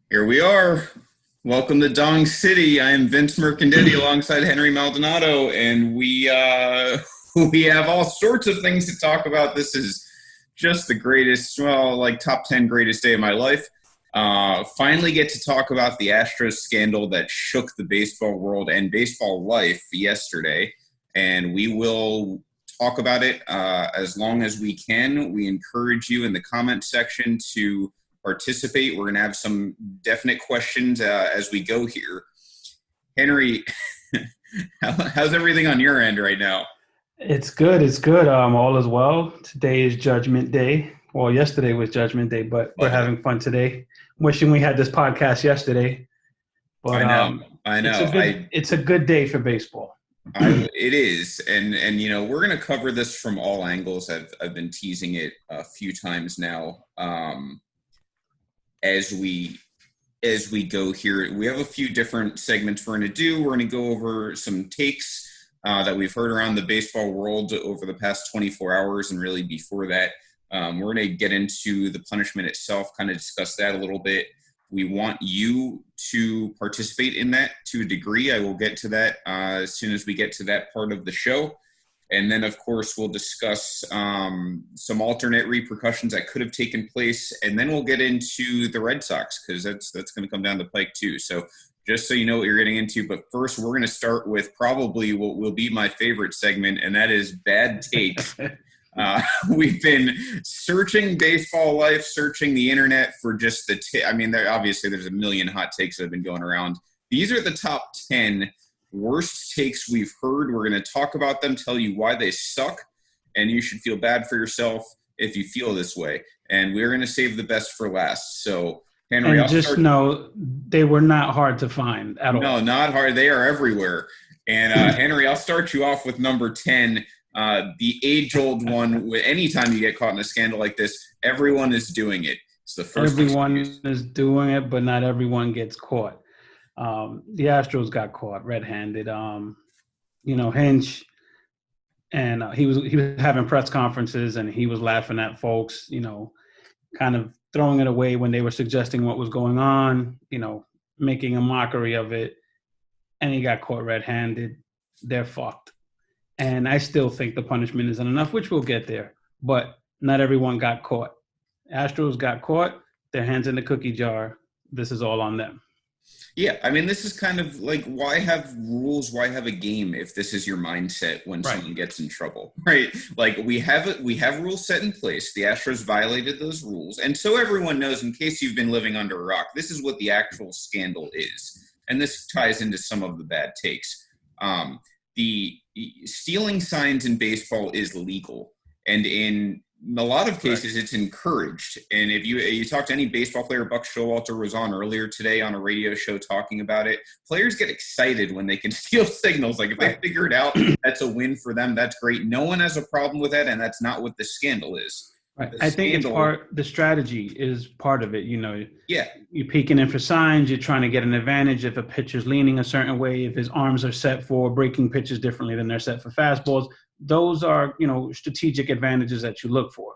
Here we are. Welcome to Dong City. I am Vince Mercandetti alongside Henry Maldonado, and we have all sorts of things to talk about. This is just the greatest, like top 10 greatest day of my life. Finally get to talk about the Astros scandal that shook the baseball world and baseball life yesterday, and we will talk about it as long as we can. We encourage you in the comment section to participate. We're going to have some definite questions as we go here. Henry, how's everything on your end right now? It's good. It's good. All is well. Today is Judgment Day. Well, yesterday was Judgment Day, but we're Love it. having fun today. Wishing we had this podcast yesterday, but I know. I it's a know. good day for baseball. It is, and we're going to cover this from all angles. I've been teasing it a few times now. As we go here, we have a few different segments we're going to do. We're going to go over some takes that we've heard around the baseball world over the past 24 hours, and really before that. We're going to get into the punishment itself, kind of discuss that a little bit. We want you to participate in that to a degree. I will get to that as soon as we get to that part of the show. And then, of course, we'll discuss some alternate repercussions that could have taken place. And then we'll get into the Red Sox, because that's going to come down the pike, too. So just so you know what you're getting into. But first, we're going to start with probably what will be my favorite segment, and that is bad takes. We've been searching baseball life, searching the internet for just obviously there's a million hot takes that have been going around. These are the top 10 worst takes we've heard. We're going to talk about them, tell you why they suck, and you should feel bad for yourself if you feel this way. And we're going to save the best for last. So, Henry, And just know they were not hard to find at all. No, not hard. They are everywhere. And Henry, I'll start you off with number 10. The age-old one. Anytime you get caught in a scandal like this, everyone is doing it. It's the first. Everyone is doing it, but not everyone gets caught. The Astros got caught red-handed. Hinch, and he was having press conferences, and he was laughing at folks. Kind of throwing it away when they were suggesting what was going on. Making a mockery of it, and he got caught red-handed. They're fucked. And I still think the punishment isn't enough, which we'll get there. But not everyone got caught. Astros got caught. Their hands in the cookie jar. This is all on them. Yeah, I mean, this is kind of like, why have rules? Why have a game if this is your mindset when someone gets in trouble, right? Like we have rules set in place. The Astros violated those rules, and so everyone knows. In case you've been living under a rock, this is what the actual scandal is, and this ties into some of the bad takes. The stealing signs in baseball is legal, and in a lot of cases it's encouraged. And if you talk to any baseball player, Buck Showalter was on earlier today on a radio show talking about it. Players get excited when they can steal signals. Like if they figure it out, that's a win for them. That's great. No one has a problem with that, and that's not what the scandal is. Right. I think it's the strategy is part of it. Yeah. You're peeking in for signs. You're trying to get an advantage if a pitcher's leaning a certain way, if his arms are set for breaking pitches differently than they're set for fastballs. Those are, strategic advantages that you look for.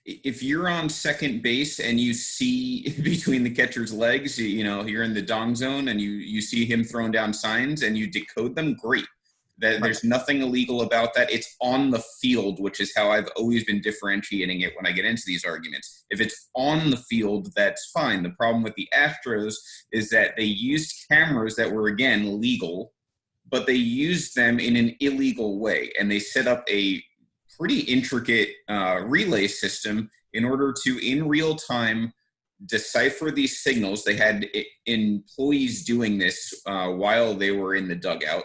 If you're on second base and you see between the catcher's legs, you're in the dong zone and you see him throwing down signs and you decode them, great. There's nothing illegal about that. It's on the field, which is how I've always been differentiating it when I get into these arguments. If it's on the field, that's fine. The problem with the Astros is that they used cameras that were, again, legal, but they used them in an illegal way. And they set up a pretty intricate relay system in order to, in real time, decipher these signals. They had employees doing this while they were in the dugout.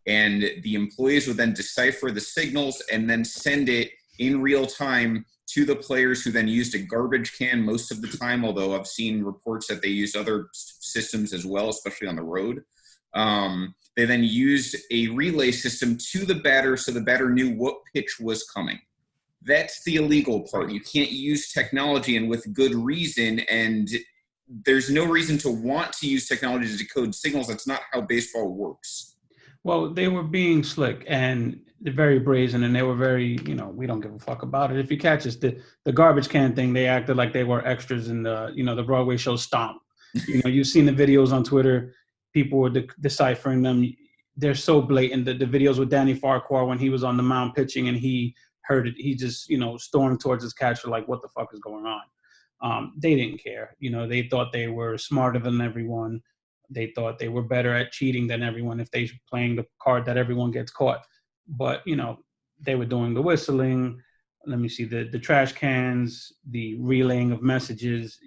And the employees would then decipher the signals and then send it in real time to the players, who then used a garbage can most of the time, although I've seen reports that they used other systems as well, especially on the road. They then used a relay system to the batter so the batter knew what pitch was coming. That's the illegal part. You can't use technology, and with good reason, and there's no reason to want to use technology to decode signals. That's not how baseball works. Well, they were being slick and very brazen, and they were very, we don't give a fuck about it. If you catch us, the garbage can thing, they acted like they were extras in the Broadway show Stomp. You've seen the videos on Twitter. People were deciphering them. They're so blatant. The videos with Danny Farquhar when he was on the mound pitching and he heard it, he just, stormed towards his catcher like, what the fuck is going on? They didn't care. They thought they were smarter than everyone. They thought they were better at cheating than everyone if they playing the card that everyone gets caught. But, they were doing the whistling. Let me see, the trash cans, the relaying of messages,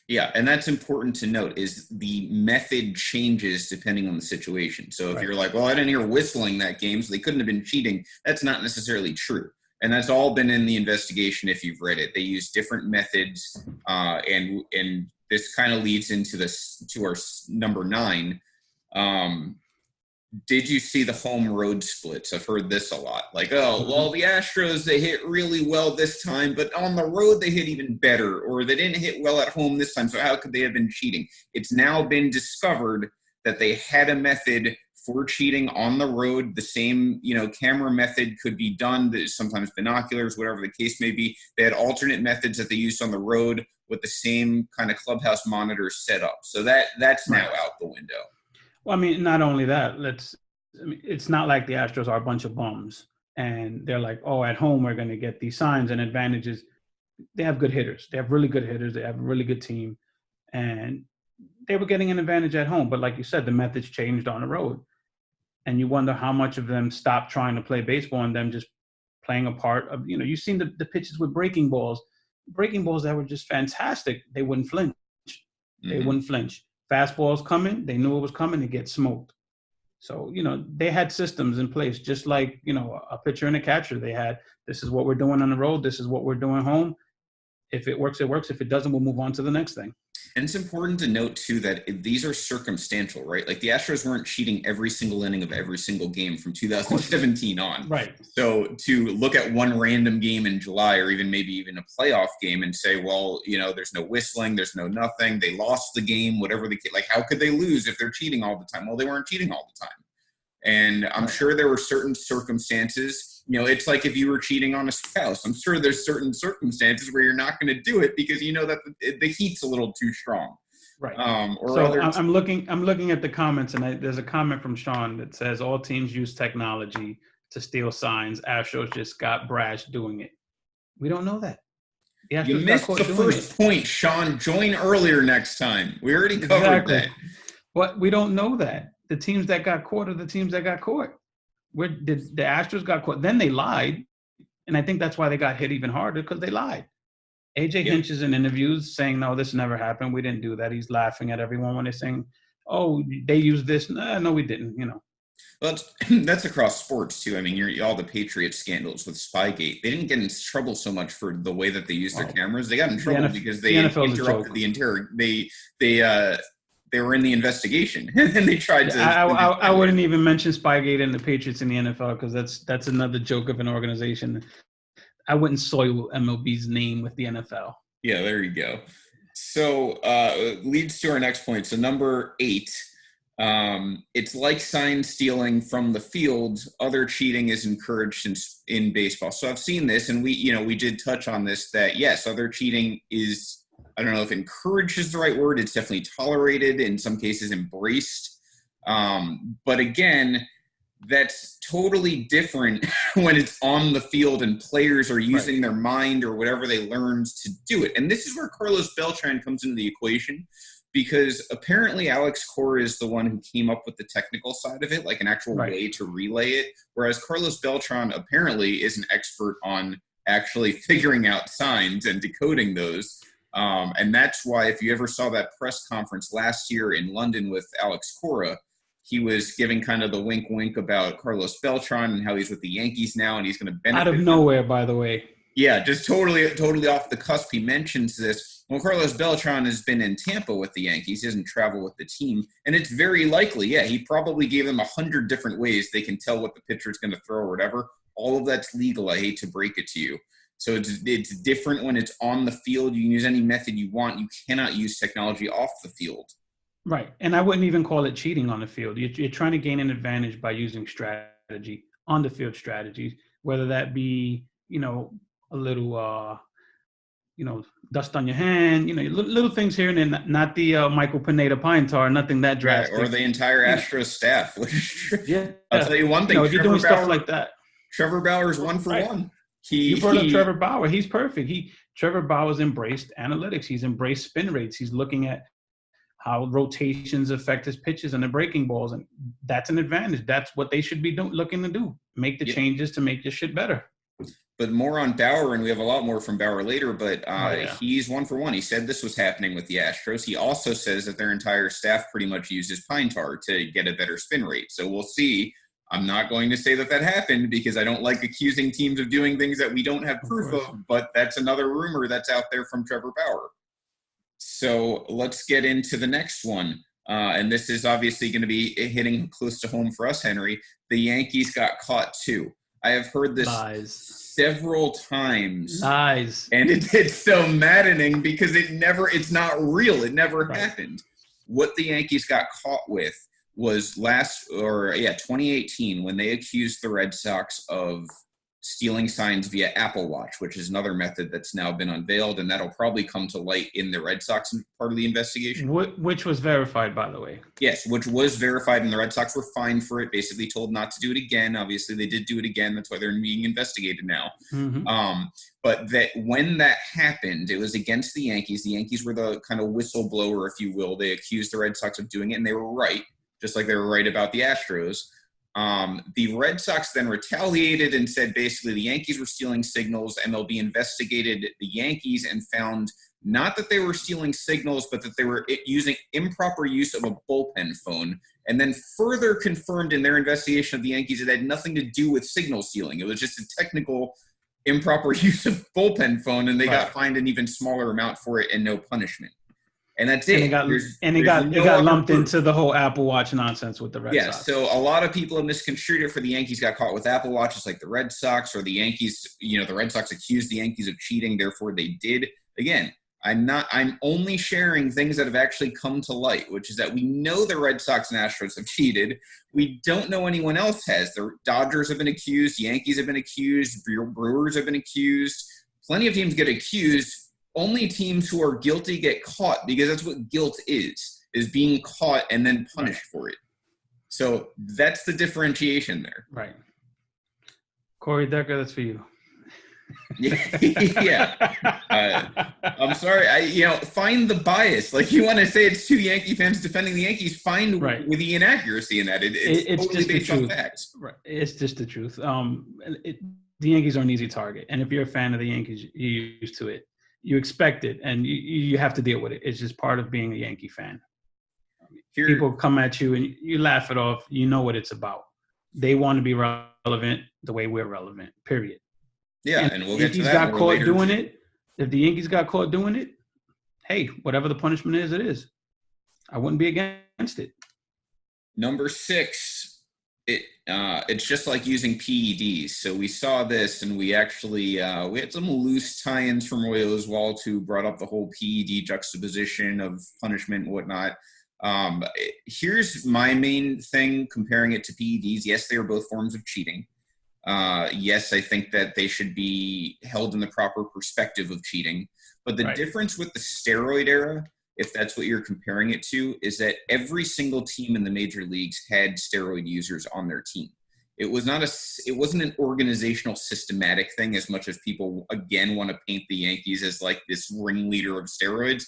Yeah, and that's important to note is the method changes depending on the situation. So if you're like, well, I didn't hear whistling that game, so they couldn't have been cheating, that's not necessarily true. And that's all been in the investigation if you've read it. They use different methods, and this kind of leads into to our number 9. Did you see the home road splits? I've heard this a lot. Like, oh, well, the Astros, they hit really well this time, but on the road they hit even better, or they didn't hit well at home this time, so how could they have been cheating? It's now been discovered that they had a method for cheating on the road. The same, camera method could be done, sometimes binoculars, whatever the case may be. They had alternate methods that they used on the road with the same kind of clubhouse monitors set up. So that's now out the window. Well, not only that, it's not like the Astros are a bunch of bums and they're like, oh, at home we're going to get these signs and advantages. They have good hitters. They have really good hitters. They have a really good team. And they were getting an advantage at home. But like you said, the methods changed on the road. And you wonder how much of them stopped trying to play baseball and them just playing a part of, you've seen the pitches with breaking balls that were just fantastic. They wouldn't flinch. They wouldn't flinch. Fastballs coming, they knew it was coming to get smoked. So, they had systems in place, just like, a pitcher and a catcher. They had, this is what we're doing on the road. This is what we're doing home. If it works, it works. If it doesn't, we'll move on to the next thing. And it's important to note, too, that these are circumstantial, right? Like the Astros weren't cheating every single inning of every single game from 2017 on. Right. So to look at one random game in July or maybe even a playoff game and say, well, there's no whistling, there's no nothing, they lost the game, whatever like how could they lose if they're cheating all the time? Well, they weren't cheating all the time. And I'm sure there were certain circumstances, it's like if you were cheating on a spouse, I'm sure there's certain circumstances where you're not going to do it because you know that the heat's a little too strong. Right. I'm looking at the comments and there's a comment from Sean that says all teams use technology to steal signs. Astros just got brash doing it. We don't know that. You missed the first point, Sean. Join earlier next time. We already covered that. But we don't know that. The teams that got caught are the teams that got caught. The Astros got caught. Then they lied. And I think that's why they got hit even harder, because they lied. AJ Hinch is in interviews saying, no, this never happened. We didn't do that. He's laughing at everyone when they're saying, oh, they used this. No, we didn't, Well, that's across sports, too. All the Patriots scandals with Spygate. They didn't get in trouble so much for the way that they used their cameras. They got in trouble because they interrupted they were in the investigation and they tried to. I wouldn't even mention Spygate and the Patriots in the NFL because that's another joke of an organization. I wouldn't soil MLB's name with the NFL. Yeah, there you go. So leads to our next point. So number 8, it's like sign stealing from the field. Other cheating is encouraged in baseball. So I've seen this, and we did touch on this. That yes, other cheating is. I don't know if encouraged is the right word. It's definitely tolerated, in some cases embraced. But again, that's totally different when it's on the field and players are using their mind or whatever they learned to do it. And this is where Carlos Beltran comes into the equation, because apparently Alex Cora is the one who came up with the technical side of it, like an actual way to relay it. Whereas Carlos Beltran apparently is an expert on actually figuring out signs and decoding those. And that's why if you ever saw that press conference last year in London with Alex Cora, he was giving kind of the wink about Carlos Beltran and how he's with the Yankees now and he's going to benefit. Out of nowhere, by the way. Yeah, just totally off the cusp. He mentions this. Well, Carlos Beltran has been in Tampa with the Yankees. He doesn't travel with the team. And it's very likely, he probably gave them 100 different ways they can tell what the pitcher is going to throw or whatever. All of that's legal. I hate to break it to you. So it's different when it's on the field. You can use any method you want. You cannot use technology off the field. Right. And I wouldn't even call it cheating on the field. You're trying to gain an advantage by using strategy, on the field strategies, whether that be, a little, dust on your hand, little things here and then, not the Michael Pineda pine tar, nothing that drastic. Right, or the entire Astros staff. Yeah. I'll tell you one thing. If you're doing stuff like that. Trevor Bauer's 1 for 1. You brought up Trevor Bauer. He's perfect. Trevor Bauer's embraced analytics. He's embraced spin rates. He's looking at how rotations affect his pitches and the breaking balls, and that's an advantage. That's what they should be looking to do. Make the changes to make this shit better. But more on Bauer, and we have a lot more from Bauer later, but he's 1 for 1. He said this was happening with the Astros. He also says that their entire staff pretty much uses pine tar to get a better spin rate. So we'll see. I'm not going to say that happened because I don't like accusing teams of doing things that we don't have proof of, but that's another rumor that's out there from Trevor Bauer. So let's get into the next one. And this is obviously going to be hitting close to home for us, Henry. The Yankees got caught too. I have heard this several times. Lies. And it's so maddening because it's not real. It never happened. What the Yankees got caught with was 2018, when they accused the Red Sox of stealing signs via Apple Watch, which is another method that's now been unveiled, and that'll probably come to light in the Red Sox part of the investigation. Which was verified, by the way. Yes, which was verified, and the Red Sox were fined for it, basically told not to do it again. Obviously, they did do it again. That's why they're being investigated now. Mm-hmm. But that when that happened, it was against the Yankees. The Yankees were the kind of whistleblower, if you will. They accused the Red Sox of doing it, and they were right, just like they were right about the Astros. The Red Sox then retaliated and said basically the Yankees were stealing signals. MLB investigated the Yankees and found not that they were stealing signals, but that they were using improper use of a bullpen phone, and then further confirmed in their investigation of the Yankees it had nothing to do with signal stealing. It was just a technical improper use of bullpen phone, and they got fined an even smaller amount for it and no punishment. And that's it. And it got lumped into the whole Apple Watch nonsense with the Red Sox. Yeah, so a lot of people have misconstrued it for the Yankees got caught with Apple Watches like the Red Sox, or the Yankees, the Red Sox accused the Yankees of cheating, therefore they did. Again, I'm only sharing things that have actually come to light, which is that we know the Red Sox and Astros have cheated. We don't know anyone else has. The Dodgers have been accused, Yankees have been accused, Brewers have been accused. Plenty of teams get accused. Only teams who are guilty get caught, because that's what guilt is being caught and then punished for it. So that's the differentiation there. Right. Corey Decker, that's for you. Yeah. I'm sorry. Find the bias. Like, you want to say it's two Yankee fans defending the Yankees, find with the inaccuracy in that. It's totally just based on facts. Right. It's just the truth. The Yankees are an easy target. And if you're a fan of the Yankees, you're used to it. You expect it, and you have to deal with it. It's just part of being a Yankee fan. People come at you, and you laugh it off. You know what it's about. They want to be relevant the way we're relevant, period. Yeah, and we'll get to that more later. If the Yankees got caught doing it, hey, whatever the punishment is, it is. I wouldn't be against it. Number 6, it's just like using PEDs. So we saw this, and we actually we had some loose tie-ins from Roy Oswalt, who brought up the whole PED juxtaposition of punishment and whatnot. Here's my main thing comparing it to PEDs. Yes, they are both forms of cheating. Yes, I think that they should be held in the proper perspective of cheating. But the difference with the steroid era, if that's what you're comparing it to, is that every single team in the major leagues had steroid users on their team. It wasn't an organizational systematic thing, as much as people, again, want to paint the Yankees as like this ringleader of steroids.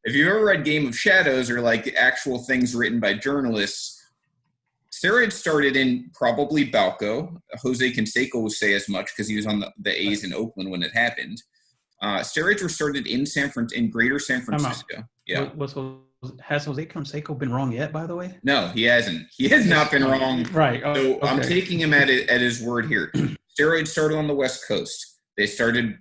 If you've ever read Game of Shadows, or like actual things written by journalists, steroids started in probably Balco. Jose Canseco will say as much because he was on the A's in Oakland when it happened. Steroids were started in greater San Francisco. Yeah. Has Jose Canseco been wrong yet, by the way? No, he hasn't. He has not been wrong. Right. Oh, so I'm taking him at his word here. Steroids started on the West Coast. They started,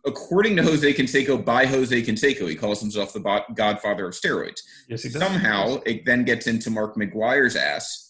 according to Jose Canseco, by Jose Canseco. He calls himself the godfather of steroids. Yes, he does. Somehow, it then gets into Mark McGuire's ass.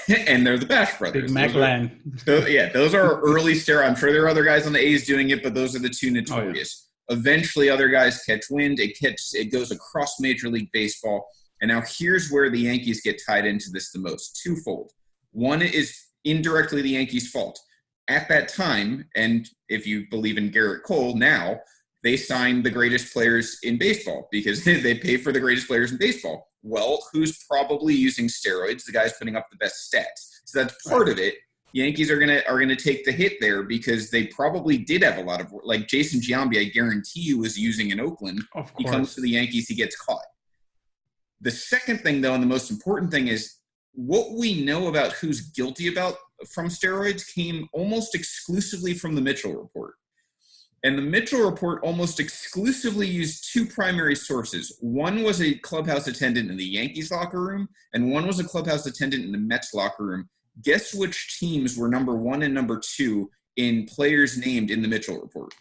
And they're the Bash Brothers. Big Macland. Those are early steroids. I'm sure there are other guys on the A's doing it, but those are the two notorious. Oh, yeah. Eventually, other guys catch wind. It goes across Major League Baseball. And now here's where the Yankees get tied into this the most. Twofold. One is indirectly the Yankees' fault. At that time, and if you believe in Garrett Cole now, they sign the greatest players in baseball because they pay for the greatest players in baseball. Well, who's probably using steroids? The guy's putting up the best stats. So that's part of it. Yankees are gonna take the hit there because they probably did have a lot of, like Jason Giambi, I guarantee you, was using in Oakland. Of course. He comes to the Yankees, he gets caught. The second thing, though, and the most important thing is what we know about who's guilty from steroids came almost exclusively from the Mitchell report. And the Mitchell report almost exclusively used two primary sources. One was a clubhouse attendant in the Yankees locker room, and one was a clubhouse attendant in the Mets locker room. Guess which teams were number 1 and number 2 in players named in the Mitchell report?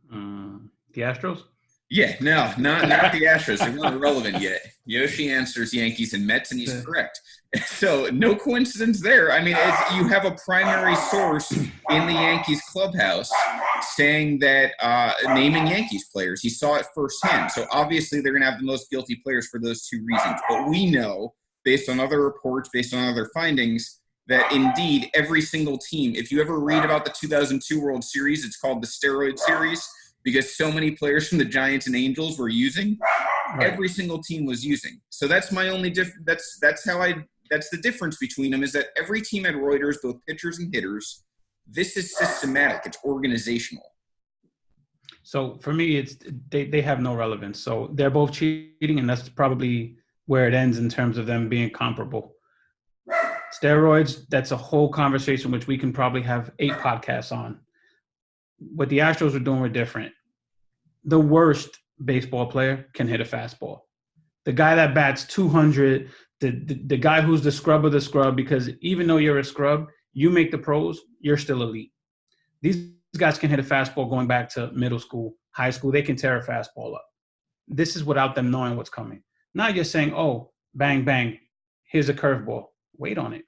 The Astros? Yeah, no, not the Astros. They weren't relevant yet. Yoshi answers Yankees and Mets, and he's correct. So no coincidence there. I mean, you have a primary source in the Yankees clubhouse saying that naming Yankees players. He saw it firsthand. So obviously they're going to have the most guilty players for those two reasons. But we know, based on other reports, based on other findings, that indeed every single team, if you ever read about the 2002 World Series, it's called the steroid series because so many players from the Giants and Angels were using. Every single team was using. So that's my only that's the difference between them, is that every team had Reuters, both pitchers and hitters. This is systematic. It's organizational. So for me, it's they have no relevance. So they're both cheating, and that's probably where it ends in terms of them being comparable. Steroids, that's a whole conversation which we can probably have 8 podcasts on. What the Astros were doing were different. The worst baseball player can hit a fastball. The guy that bats 200, the guy who's the scrub of the scrub, because even though you're a scrub, you make the pros, you're still elite. These guys can hit a fastball going back to middle school, high school. They can tear a fastball up. This is without them knowing what's coming. Now you're saying, oh, bang, bang, here's a curveball. Wait on it.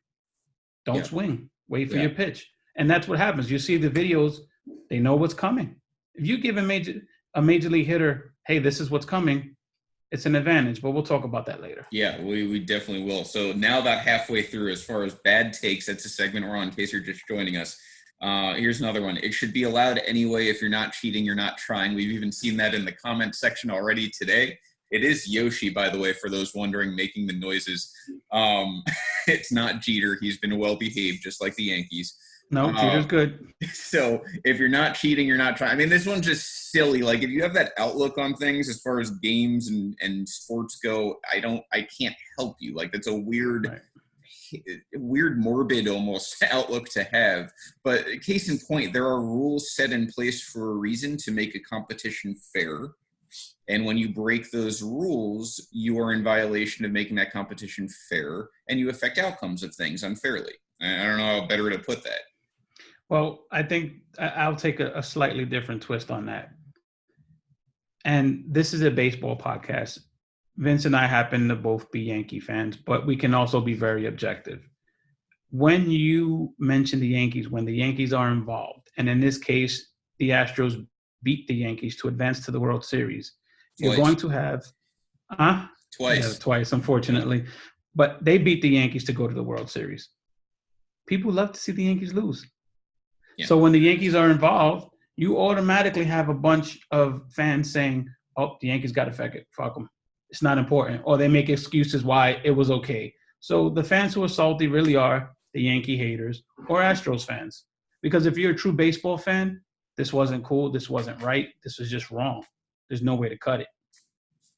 Don't swing. Wait for your pitch. And that's what happens. You see the videos, they know what's coming. If you give a major league hitter, hey, this is what's coming, it's an advantage, but we'll talk about that later. Yeah, we definitely will. So now about halfway through, as far as bad takes, that's a segment we're on in case you're just joining us. Here's another one. It should be allowed anyway. If you're not cheating, you're not trying. We've even seen that in the comment section already today. It is Yoshi, by the way, for those wondering, making the noises. It's not Jeter. He's been well-behaved, just like the Yankees. No, Jeter's good. So if you're not cheating, you're not trying. I mean, this one's just silly. Like, if you have that outlook on things as far as games and sports go, I can't help you. Like, that's a weird, morbid almost outlook to have. But case in point, there are rules set in place for a reason to make a competition fair. And when you break those rules, you are in violation of making that competition fair, and you affect outcomes of things unfairly. I don't know how better to put that. Well, I think I'll take a slightly different twist on that. And this is a baseball podcast. Vince and I happen to both be Yankee fans, but we can also be very objective. When you mention the Yankees, when the Yankees are involved, and in this case, the Astros beat the Yankees to advance to the World Series, you're going to have twice, unfortunately. But they beat the Yankees to go to the World Series. People love to see the Yankees lose. Yeah. So when the Yankees are involved, you automatically have a bunch of fans saying, oh, the Yankees got to fuck them. It's not important. Or they make excuses why it was okay. So the fans who are salty really are the Yankee haters or Astros fans. Because if you're a true baseball fan, this wasn't cool, this wasn't right, this was just wrong. There's no way to cut it.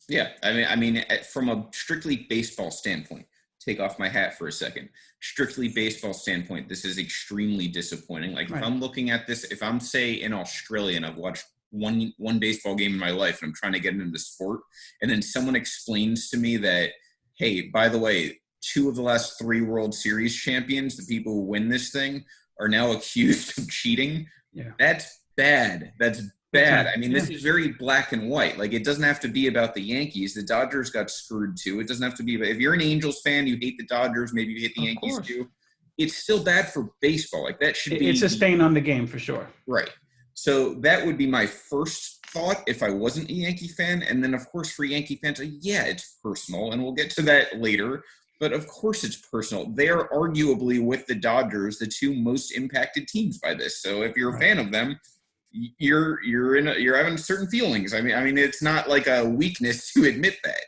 Yeah, I mean, from a strictly baseball standpoint, take off my hat for a second. Strictly baseball standpoint, this is extremely disappointing. Like, if I'm looking at this, if I'm, say, in Australia and I've watched one baseball game in my life and I'm trying to get into the sport, and then someone explains to me that, hey, by the way, 2 of the last 3 World Series champions, the people who win this thing, are now accused of cheating. Yeah. That's bad. That's bad. I mean, this is very black and white. Like, it doesn't have to be about the Yankees. The Dodgers got screwed too. It doesn't have to be about, if you're an Angels fan, you hate the Dodgers, maybe you hate the Yankees too. It's still bad for baseball. Like, that should be. It's a stain on the game for sure. Right. So that would be my first thought if I wasn't a Yankee fan. And then, of course, for Yankee fans, yeah, it's personal. And we'll get to that later. But, of course, it's personal. They are arguably, with the Dodgers, the 2 most impacted teams by this. So if you're a fan of them, you're having certain feelings. I mean, it's not like a weakness to admit that.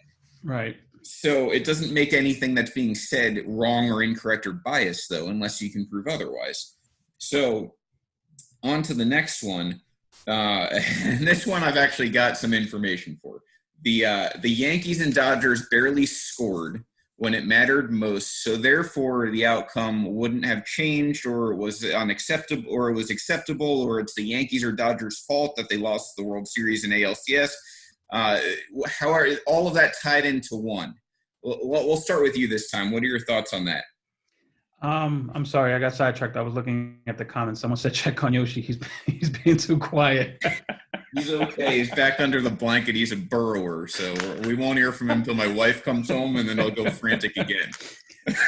Right. So it doesn't make anything that's being said wrong or incorrect or biased, though, unless you can prove otherwise. So on to the next one. And this one I've actually got some information for. The Yankees and Dodgers barely scored when it mattered most, so therefore the outcome wouldn't have changed, or it was unacceptable, or it was acceptable, or it's the Yankees or Dodgers' fault that they lost the World Series in ALCS. How are all of that tied into one? We'll start with you this time. What are your thoughts on that? I'm sorry, I got sidetracked. I was looking at the comments. Someone said check on Yoshi. He's being too quiet. He's okay. He's back under the blanket. He's a burrower, so we won't hear from him until my wife comes home, and then I'll go frantic again.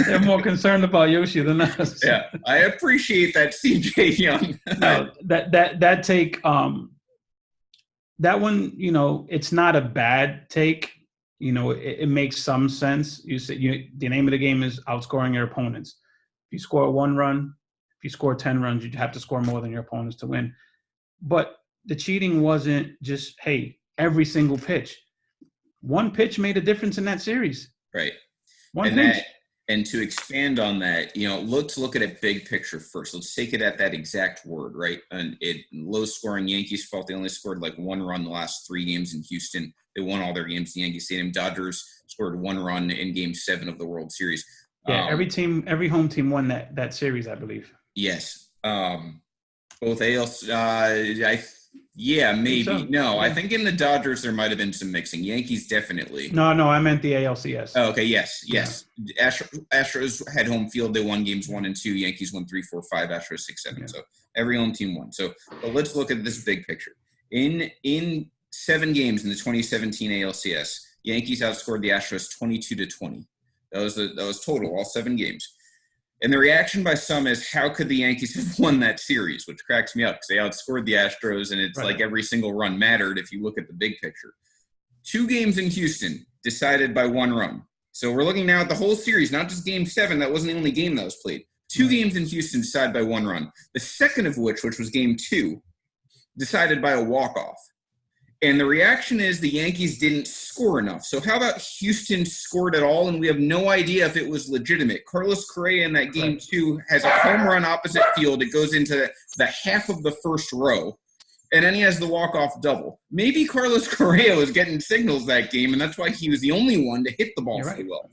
They're more concerned about Yoshi than us. Yeah, I appreciate that, CJ Young. No, that take, that one, it's not a bad take. It makes some sense. You said the name of the game is outscoring your opponents. If you score 1 run, if you score 10 runs, you'd have to score more than your opponents to win. But the cheating wasn't just, hey, every single pitch. One pitch made a difference in that series. Right. One pitch. And to expand on that, let's look at it big picture first. Let's take it at that exact word, right? And low scoring Yankees fault. They only scored like 1 run the last 3 games in Houston. They won all their games in Yankee Stadium. Dodgers scored 1 run in Game 7 of the World Series. Yeah, every home team won that series, I believe. Yes. Both ALC, yeah, maybe. So. No, yeah. I think in the Dodgers there might have been some mixing. Yankees definitely. No, I meant the ALCS. Oh, okay, yes. Yeah. Astros had home field. They won games 1 and 2. Yankees won 3, 4, 5. Astros 6, 7. Yeah. So every home team won. So but let's look at this big picture. In 7 games in the 2017 ALCS, Yankees outscored the Astros 22-20. That was total, all 7 games. And the reaction by some is, how could the Yankees have won that series, which cracks me up because they outscored the Astros, and it's right. Like every single run mattered if you look at the big picture. 2 games in Houston decided by 1 run. So we're looking now at the whole series, not just Game 7. That wasn't the only game that was played. 2 games in Houston decided by 1 run. The second of which was Game 2, decided by a walk-off. And the reaction is the Yankees didn't score enough. So how about Houston scored at all, and we have no idea if it was legitimate? Carlos Correa in that Game 2 has a home run opposite field. It goes into the half of the first row, and then he has the walk-off double. Maybe Carlos Correa was getting signals that game, and that's why he was the only one to hit the ball so well.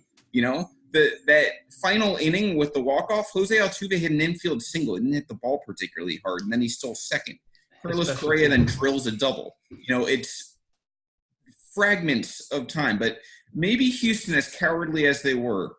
That final inning with the walk-off, Jose Altuve hit an infield single. He didn't hit the ball particularly hard, and then he stole second. Carlos Correa then drills a double. It's fragments of time. But maybe Houston, as cowardly as they were,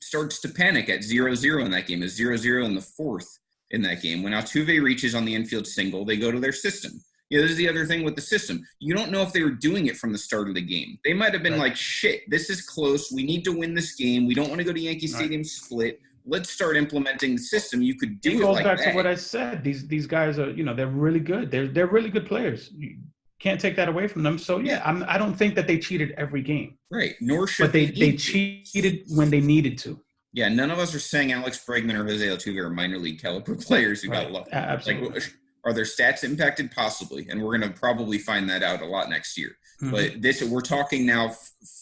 starts to panic at 0-0 in that game. It's 0-0 in the 4th in that game. When Altuve reaches on the infield single, they go to their system. This is the other thing with the system. You don't know if they were doing it from the start of the game. They might have been like, shit, this is close. We need to win this game. We don't want to go to Yankee Stadium split. Let's start implementing the system. You could do it like that. It goes back to what I said. These guys are, they're really good. They're really good players. You can't take that away from them. So I don't think that they cheated every game. Right. Nor should but they cheated when they needed to. Yeah. None of us are saying Alex Bregman or Jose Altuve are minor league caliber players who got lucky. Absolutely. Are their stats impacted? Possibly, and we're going to probably find that out a lot next year. Mm-hmm. But we're talking now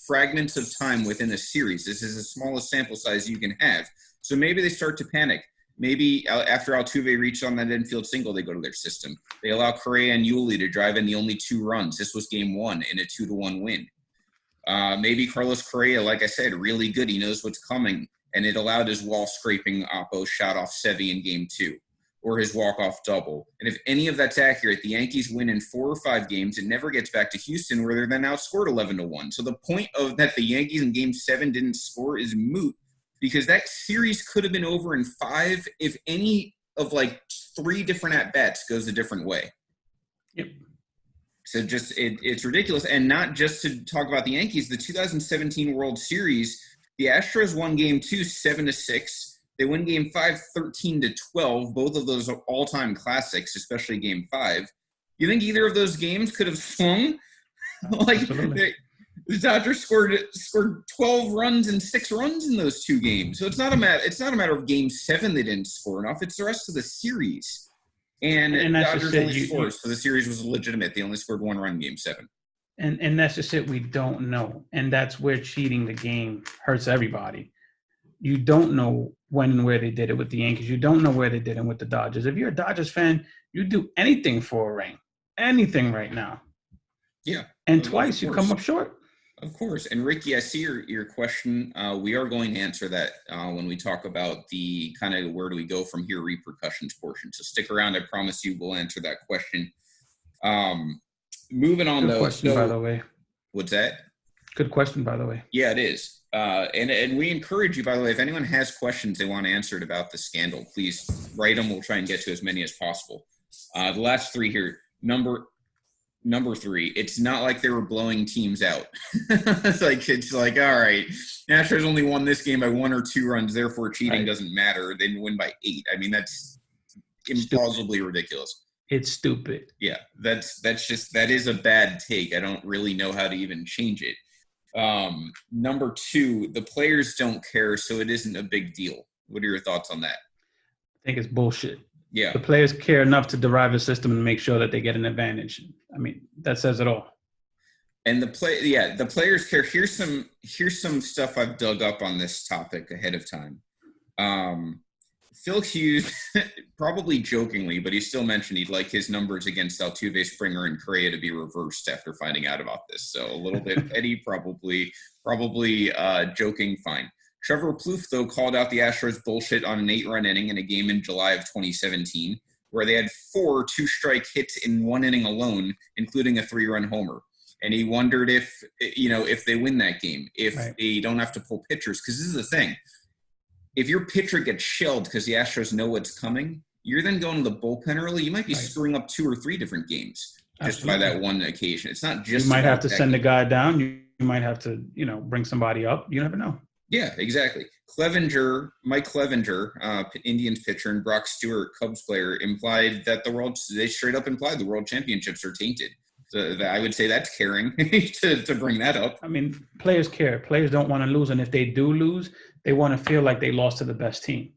fragments of time within a series. This is the smallest sample size you can have. So maybe they start to panic. Maybe after Altuve reached on that infield single, they go to their system. They allow Correa and Yuli to drive in the only 2 runs. This was Game 1 in a 2-1 win. Maybe Carlos Correa, like I said, really good. He knows what's coming, and it allowed his wall-scraping oppo shot off Sevy in Game 2, or his walk-off double. And if any of that's accurate, the Yankees win in 4 or 5 games. It never gets back to Houston, where they're then outscored 11-1. So the point of that the Yankees in Game 7 didn't score is moot, because that series could have been over in 5 if any of 3 different at-bats goes a different way. Yep. So just it's ridiculous. And not just to talk about the Yankees, the 2017 World Series, the Astros won Game 2 7-6. They win Game 5 13-12. Both of those are all-time classics, especially Game 5. You think either of those games could have swung? The Dodgers scored 12 runs and 6 runs in those 2 games. So it's not a matter of Game 7 they didn't score enough. It's the rest of the series. And that's Dodgers just it. only scored, so the series was legitimate. They only scored 1 run in Game 7. And that's just it. We don't know. And that's where cheating the game hurts everybody. You don't know when and where they did it with the Yankees. You don't know where they did it with the Dodgers. If you're a Dodgers fan, you do anything for a ring. Anything right now. Yeah. And twice you come up short. Of course. And Ricky, I see your question. We are going to answer that when we talk about the kind of where do we go from here repercussions portion. So stick around. I promise you we'll answer that question. Moving on, Good question, by the way. What's that? Good question, by the way. Yeah, it is. And we encourage you, by the way, if anyone has questions they want answered about the scandal, please write them. We'll try and get to as many as possible. The last 3 here. Number 3, it's not like they were blowing teams out. It's like, all right, Astros only won this game by 1 or 2 runs, therefore cheating doesn't matter. They didn't win by 8. I mean, that's implausibly ridiculous. It's stupid. Yeah, that is a bad take. I don't really know how to even change it. Number 2, the players don't care, so it isn't a big deal. What are your thoughts on that? I think it's bullshit. Yeah. The players care enough to derive a system and make sure that they get an advantage. I mean, that says it all. And the players care. Here's some stuff I've dug up on this topic ahead of time. Phil Hughes, probably jokingly, but he still mentioned he'd like his numbers against Altuve, Springer, and Correa to be reversed after finding out about this. So a little bit petty, probably joking, fine. Trevor Plouffe, though, called out the Astros' bullshit on an 8-run inning in a game in July of 2017, where they had 4 two-strike hits in 1 inning alone, including a 3-run homer. And he wondered if they win that game, if they don't have to pull pitchers. Because this is the thing. If your pitcher gets shelled because the Astros know what's coming, you're then going to the bullpen early. You might be screwing up 2 or 3 different games just by that one occasion. It's not just you might have to send a guy down. You might have to, bring somebody up. You never know. Yeah, exactly. Mike Clevenger, Indians pitcher, and Brock Stewart, Cubs player, they straight up implied the world championships are tainted. So I would say that's caring to bring that up. I mean, players care. Players don't want to lose, and if they do lose, they want to feel like they lost to the best team.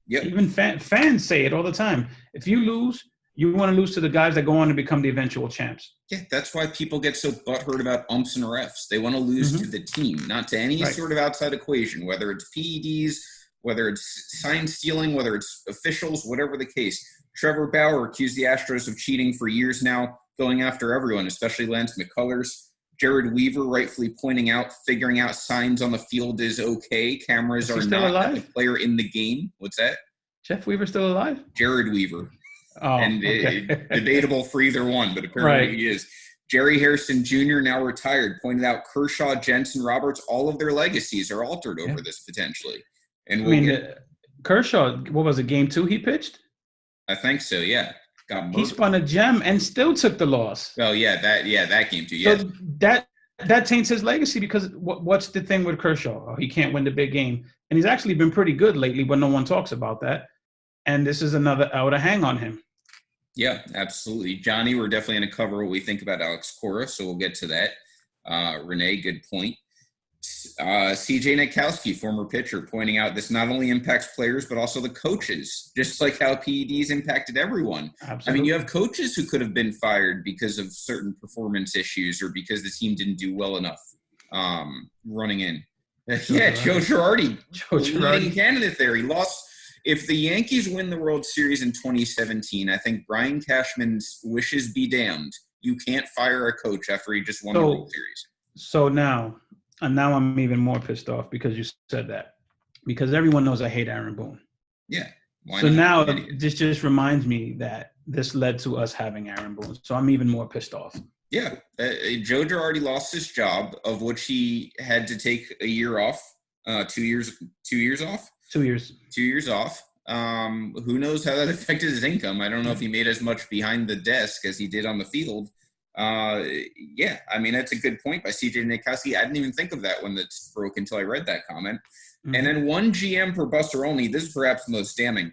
Yep. Even fans say it all the time. If you lose, you want to lose to the guys that go on to become the eventual champs. Yeah, that's why people get so butthurt about umps and refs. They want to lose to the team, not to any sort of outside equation, whether it's PEDs, whether it's sign stealing, whether it's officials, whatever the case. Trevor Bauer accused the Astros of cheating for years now, going after everyone, especially Lance McCullers. Jared Weaver rightfully figuring out signs on the field is okay. Cameras are not the player in the game. What's that? Jeff Weaver still alive? Jared Weaver. Oh, okay. Debatable for either one, but apparently he is. Jerry Harrison Jr., now retired, pointed out Kershaw, Jensen, Roberts, all of their legacies are altered over this potentially. And Kershaw, what was it, game 2 he pitched? I think so, yeah. He spun a gem and still took the loss. Oh, that game too, yeah. So that taints his legacy because what's the thing with Kershaw? Oh, he can't win the big game. And he's actually been pretty good lately, but no one talks about that. And this is another hour to hang on him. Yeah, absolutely. Johnny, we're definitely going to cover what we think about Alex Cora, so we'll get to that. Renee, good point. CJ Nitkowski, former pitcher, pointing out this not only impacts players, but also the coaches, just like how PEDs impacted everyone. Absolutely. I mean, you have coaches who could have been fired because of certain performance issues or because the team didn't do well enough running in. Joe Girardi, leading candidate there. He lost. If the Yankees win the World Series in 2017, I think Brian Cashman's wishes be damned. You can't fire a coach after he just won the World Series. So now I'm even more pissed off because you said that. Because everyone knows I hate Aaron Boone. Yeah. So now this just reminds me that this led to us having Aaron Boone. So I'm even more pissed off. Yeah. Joe Girardi lost his job, of which he had to take a year off, 2 years off. 2 years. 2 years off. Who knows how that affected his income? I don't know if he made as much behind the desk as he did on the field. Yeah, I mean, that's a good point by CJ Nitkowski. I didn't even think of that when that broke until I read that comment. Mm-hmm. And then one GM per Buster Olney. This is perhaps the most damning.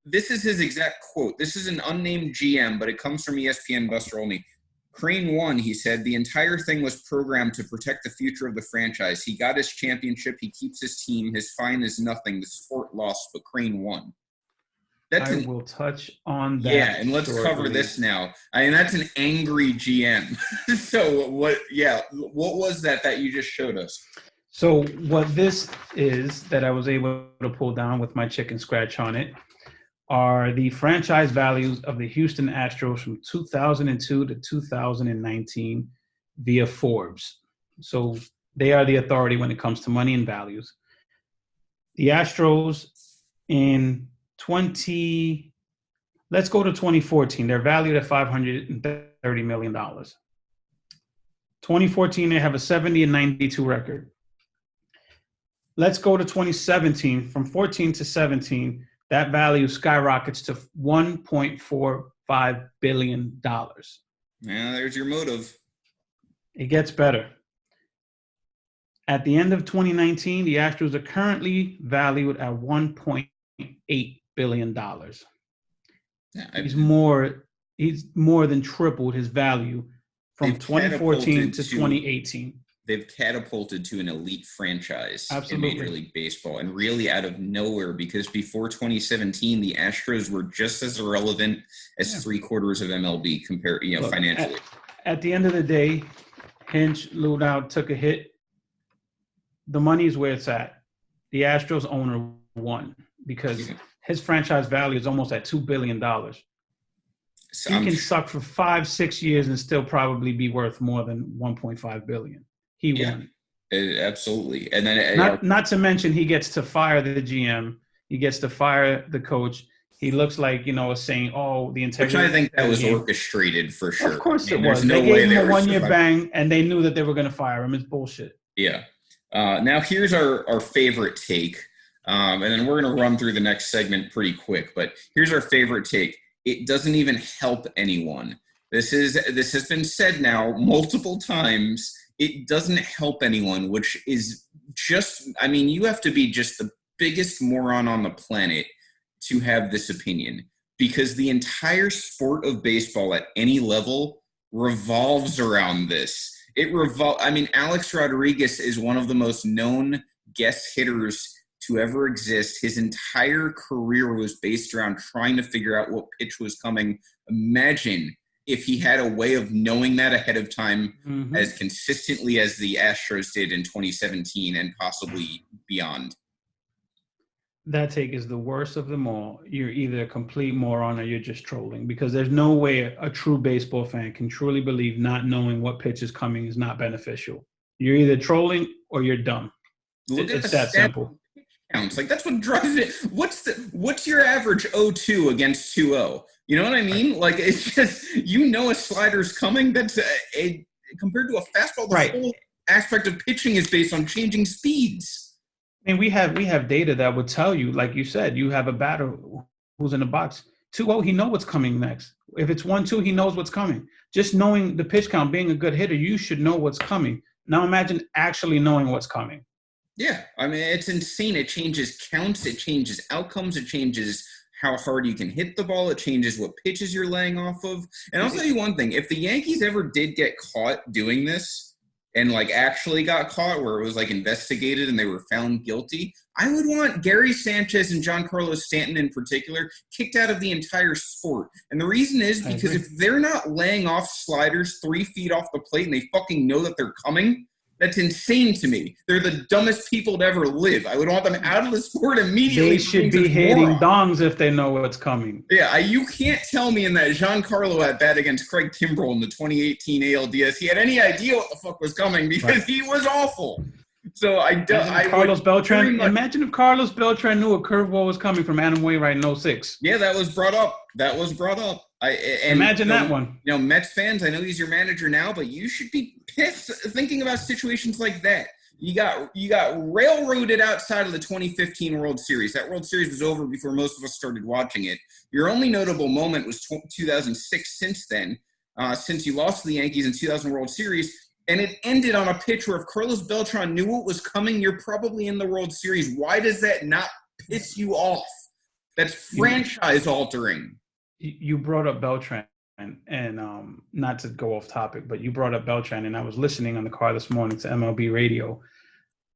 This is his exact quote. This is an unnamed GM, but it comes from ESPN Buster Olney. Crane won, he said. The entire thing was programmed to protect the future of the franchise. He got his championship. He keeps his team. His fine is nothing. The sport lost, but Crane won. I will touch on that. Yeah, and let's shortly. cover this now. I mean, that's an angry GM. So what? Yeah, what was that you just showed us? So what this is that I was able to pull down with my chicken scratch on it are the franchise values of the Houston Astros from 2002 to 2019 via Forbes. So they are the authority when it comes to money and values. The Astros in let's go to 2014. They're valued at $530 million. 2014, they have a 70-92 record. Let's go to 2017. From 14 to 17, that value skyrockets to $1.45 billion. Yeah, there's your motive. It gets better. At the end of 2019, the Astros are currently valued at $1.8 billion. He's more than tripled his value from 2014 to 2018. They've catapulted to an elite franchise Absolutely. in Major League Baseball, and really out of nowhere, because before 2017, the Astros were just as irrelevant as three-quarters of MLB compared, Look, financially. At the end of the day, Hinch, Ludow took a hit. The money's where it's at. The Astros owner won because his franchise value is almost at $2 billion. So he can suck for 5-6 years and still probably be worth more than $1.5 billion. He won. Absolutely. And then not to mention he gets to fire the GM. He gets to fire the coach. He looks like, saying, the integrity. Which I think that was orchestrated for sure. Of course it was. They gave him a 1-year bang, and they knew that they were going to fire him. It's bullshit. Yeah. Now here's our favorite take. And then we're going to run through the next segment pretty quick. But here's our favorite take. It doesn't even help anyone. This has been said now multiple times. It doesn't help anyone, which is just, you have to be just the biggest moron on the planet to have this opinion, because the entire sport of baseball at any level revolves around this. Alex Rodriguez is one of the most known guest hitters to ever exist. His entire career was based around trying to figure out what pitch was coming. Imagine if he had a way of knowing that ahead of time as consistently as the Astros did in 2017 and possibly beyond. That take is the worst of them all. You're either a complete moron or you're just trolling, because there's no way a true baseball fan can truly believe not knowing what pitch is coming is not beneficial. You're either trolling or you're dumb. It's that simple. Counts. Like, that's what drives it. What's your average 0-2 against 2-0? You know what I mean? Like, it's just, a slider's coming. That's compared to a fastball. The whole aspect of pitching is based on changing speeds. We have data that would tell you, like you said, you have a batter who's in the box 2-0. He knows what's coming next. If it's 1-2, he knows what's coming. Just knowing the pitch count, being a good hitter, you should know what's coming. Now imagine actually knowing what's coming. Yeah, it's insane. It changes counts, it changes outcomes, it changes how hard you can hit the ball, it changes what pitches you're laying off of. And I'll tell you one thing, if the Yankees ever did get caught doing this and actually got caught where it was investigated and they were found guilty, I would want Gary Sanchez and Giancarlo Stanton in particular kicked out of the entire sport. And the reason is because if they're not laying off sliders 3 feet off the plate and they fucking know that they're coming, that's insane to me. They're the dumbest people to ever live. I would want them out of the sport immediately. They should be hitting dongs if they know what's coming. Yeah, you can't tell me in that Giancarlo at bat against Craig Kimbrell in the 2018 ALDS he had any idea what the fuck was coming, because he was awful. So Carlos Beltran. Imagine if Carlos Beltran knew a curveball was coming from Adam Wainwright in 06. Yeah, that was brought up. Imagine that one. Mets fans, I know he's your manager now, but you should be pissed thinking about situations like that. You got railroaded outside of the 2015 World Series. That World Series was over before most of us started watching it. Your only notable moment was 2006 since then, since you lost to the Yankees in 2000 World Series. And it ended on a pitch where if Carlos Beltran knew what was coming, you're probably in the World Series. Why does that not piss you off? That's franchise altering. You brought up Beltran, and not to go off topic, but you brought up Beltran, and I was listening on the car this morning to MLB radio.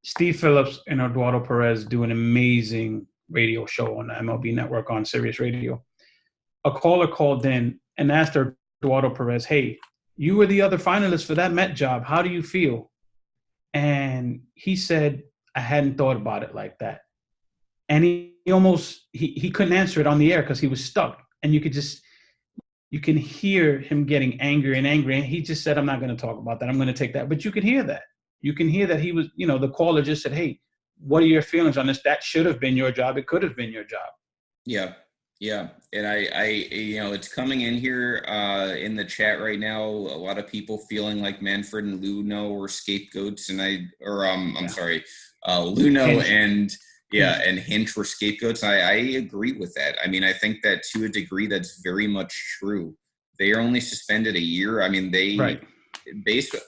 Steve Phillips and Eduardo Perez do an amazing radio show on the MLB Network on Sirius Radio. A caller called in and asked Eduardo Perez, "Hey, you were the other finalist for that Met job. How do you feel?" And he said, "I hadn't thought about it like that." And he couldn't answer it on the air because he was stuck. And you can hear him getting angry and angry. And he just said, "I'm not going to talk about that. I'm going to take that." But you could hear that. You can hear that he was, the caller just said, "Hey, what are your feelings on this? That should have been your job. It could have been your job." Yeah. Yeah. And I it's coming in here in the chat right now. A lot of people feeling like Manfred and Luno were scapegoats. And Luno Hinch. and Hinch were scapegoats. I agree with that. I mean, I think that to a degree that's very much true. They are only suspended a year. I mean,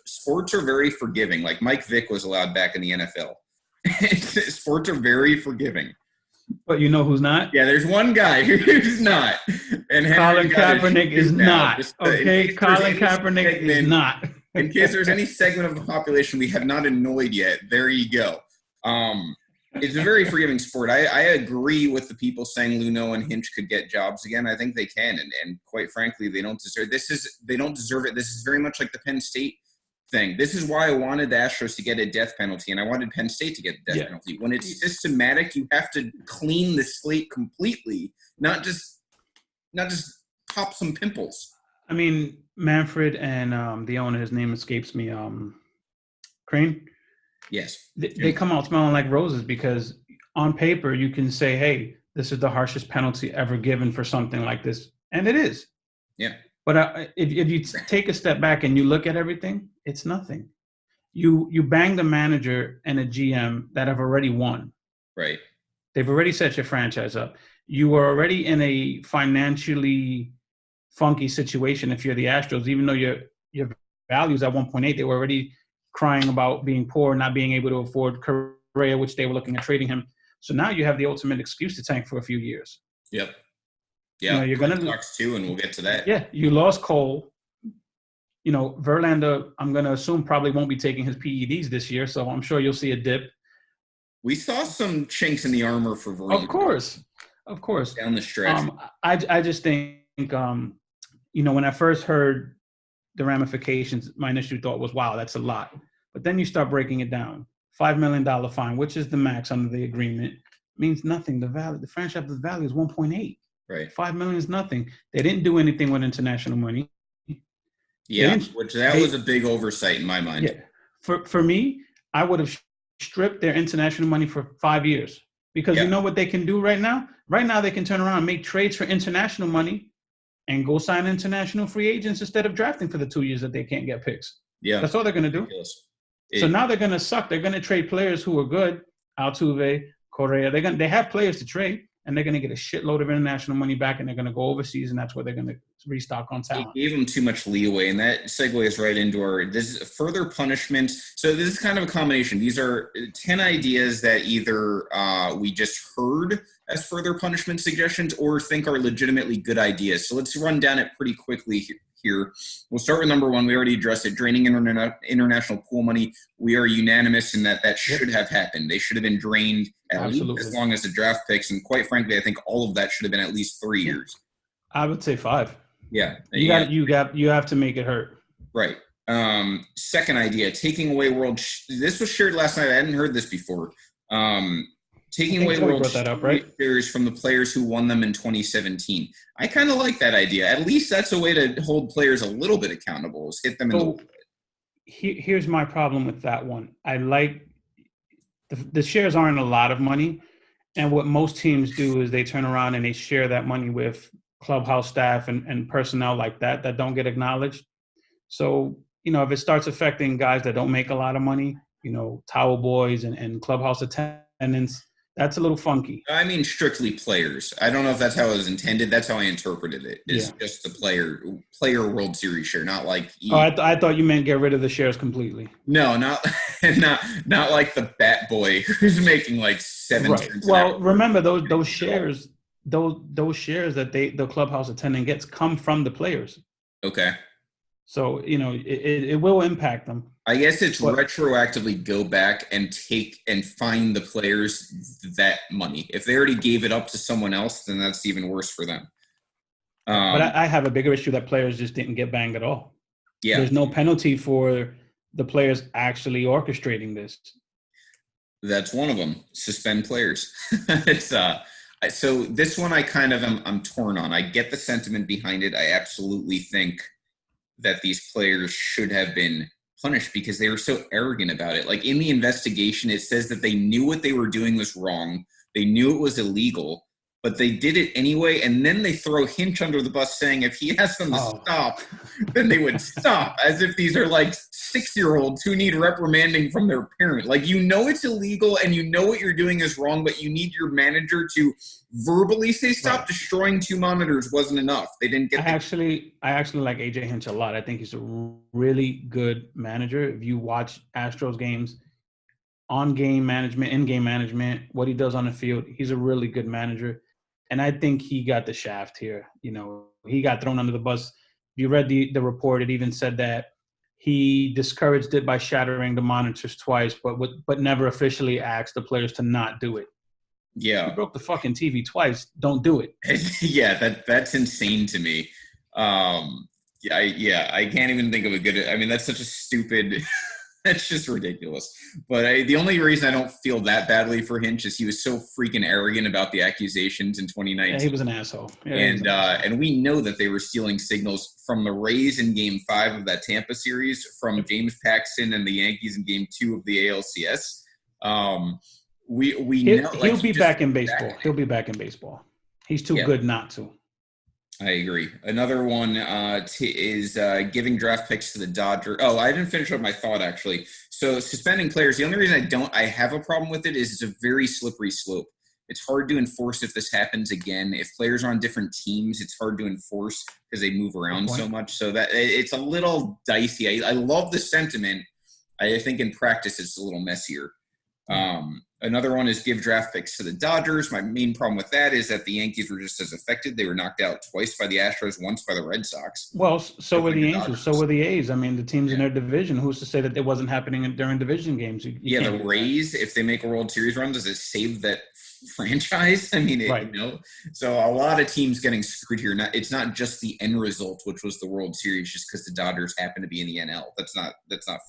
sports are very forgiving. Like Mike Vick was allowed back in the NFL. Sports are very forgiving. But you know who's not? Yeah, there's one guy who's not. And Colin Kaepernick is not. Okay, Colin Kaepernick is not. In case there's any segment of the population we have not annoyed yet, there you go. It's a very forgiving sport. I agree with the people saying Luno and Hinch could get jobs again. I think they can, and quite frankly, they don't deserve they don't deserve it. This is very much like the Penn State thing. This is why I wanted the Astros to get a death penalty, and I wanted Penn State to get a death penalty. When it's systematic, you have to clean the slate completely, not just pop some pimples. I mean, Manfred and the owner, his name escapes me, Crane. Yes. They come out smelling like roses because on paper you can say, "Hey, this is the harshest penalty ever given for something like this," and it is. Yeah. But if you take a step back and you look at everything, it's nothing. You bang the manager and a GM that have already won. Right. They've already set your franchise up. You are already in a financially funky situation if you're the Astros, even though your values at 1.8, they were already crying about being poor, not being able to afford Correa, which they were looking at trading him. So now you have the ultimate excuse to tank for a few years. Yep. Yeah, you're going to talks too, and we'll get to that. Yeah, you lost Cole. Verlander, I'm going to assume probably won't be taking his PEDs this year, so I'm sure you'll see a dip. We saw some chinks in the armor for Verlander. Of course. Down the stretch. I just think, when I first heard the ramifications, my initial thought was, wow, that's a lot. But then you start breaking it down. $5 million fine, which is the max under the agreement, means nothing. The franchise value is 1.8. Right. $5 million is nothing. They didn't do anything with international money. Yeah, which was a big oversight in my mind. Yeah. For me, I would have stripped their international money for 5 years because you know what they can do right now? Right now, they can turn around and make trades for international money and go sign international free agents instead of drafting for the 2 years that they can't get picks. Yeah. That's all they're going to do. So now they're going to suck. They're going to trade players who are good. Altuve, Correa. They have players to trade, and they're going to get a shitload of international money back, and they're going to go overseas, and that's where they're going to restock on talent. He gave them too much leeway, and that segues right into this is further punishment. So this is kind of a combination. These are 10 ideas that either we just heard as further punishment suggestions or think are legitimately good ideas. So let's run down it pretty quickly here. We'll start with number one. We already addressed it. Draining international pool money. We are unanimous in that should have happened. They should have been drained at least as long as the draft picks. And quite frankly, I think all of that should have been at least 3 years. I would say 5. Yeah. You have to make it hurt. Right. Second idea, taking away this was shared last night. I hadn't heard this before. Taking away World Series from the players who won them in 2017. I kind of like that idea. At least that's a way to hold players a little bit accountable, is hit them in the Here's my problem with that one. I like the shares aren't a lot of money. And what most teams do is they turn around and they share that money with clubhouse staff and personnel like that don't get acknowledged. So, if it starts affecting guys that don't make a lot of money, towel boys and clubhouse attendants, that's a little funky. I mean, strictly players. I don't know if that's how it was intended. That's how I interpreted it. It's just the player World Series share, not like. I thought you meant get rid of the shares completely. No, not like the bat boy who's making like 7 cents. Well, remember those shares. Those shares that the clubhouse attendant gets come from the players. Okay. So, it will impact them. I guess it's retroactively go back and take and find the players that money. If they already gave it up to someone else, then that's even worse for them. But I have a bigger issue that players just didn't get banged at all. Yeah. There's no penalty for the players actually orchestrating this. That's one of them. Suspend players. It's so this one I kind of I'm torn on. I get the sentiment behind it. I absolutely think that these players should have been punished because they were so arrogant about it. Like in the investigation, it says that they knew what they were doing was wrong. They knew it was illegal, but they did it anyway. And then they throw Hinch under the bus saying if he asked them to stop, then they would stop, as if these are like 6-year-olds who need reprimanding from their parent. Like, it's illegal and you know what you're doing is wrong, but you need your manager to verbally say stop. Right. Destroying 2 monitors wasn't enough. They didn't get. I actually like AJ Hinch a lot. I think he's a really good manager. If you watch Astros games, on-game management, in-game management, what he does on the field, he's a really good manager. And I think he got the shaft here. He got thrown under the bus. If you read the report, it even said that he discouraged it by shattering the monitors twice, but never officially asked the players to not do it. Yeah. You broke the fucking TV twice. Don't do it. Yeah, that's insane to me. I can't even think of a good – I mean, that's such a stupid – that's just ridiculous. But the only reason I don't feel that badly for Hinch is he was so freaking arrogant about the accusations in 2019. Yeah, he was an asshole. Yeah, and we know that they were stealing signals from the Rays in Game 5 of that Tampa series, from James Paxton and the Yankees in Game 2 of the ALCS. We know he'll be back in baseball. He'll be back in baseball. He's too good not to. I agree. Another one is giving draft picks to the Dodgers. Oh, I didn't finish up my thought, actually. So suspending players, the only reason I have a problem with it is it's a very slippery slope. It's hard to enforce if this happens again. If players are on different teams, it's hard to enforce because they move around so much. So that it's a little dicey. I love the sentiment. I think in practice it's a little messier. Another one is give draft picks to the Dodgers. My main problem with that is that the Yankees were just as affected. They were knocked out twice by the Astros, once by the Red Sox. Well, so were the Angels. So were the A's. I mean, the teams in their division. Who's to say that it wasn't happening during division games? The Rays, if they make a World Series run, does it save that franchise? I mean, right. So a lot of teams getting screwed here. It's not just the end result, which was the World Series, just because the Dodgers happen to be in the NL. That's not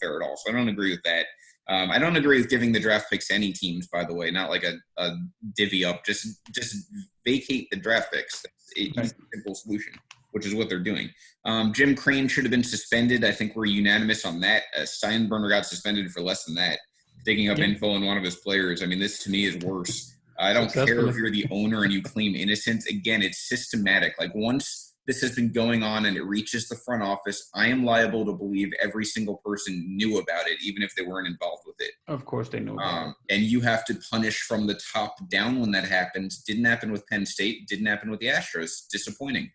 fair at all. So I don't agree with that. I don't agree with giving the draft picks to any teams, by the way, not like a divvy up. Just vacate the draft picks. It's a simple solution, which is what they're doing. Jim Crane should have been suspended. I think we're unanimous on that. Steinbrenner got suspended for less than that, digging up info on one of his players. I mean, this to me is worse. I don't care if you're the owner and you claim innocence. Again, it's systematic. Like once this has been going on and it reaches the front office, I am liable to believe every single person knew about it, even if they weren't involved with it. Of course they knew about it. And you have to punish from the top down when that happens. Didn't happen with Penn State. Didn't happen with the Astros. Disappointing.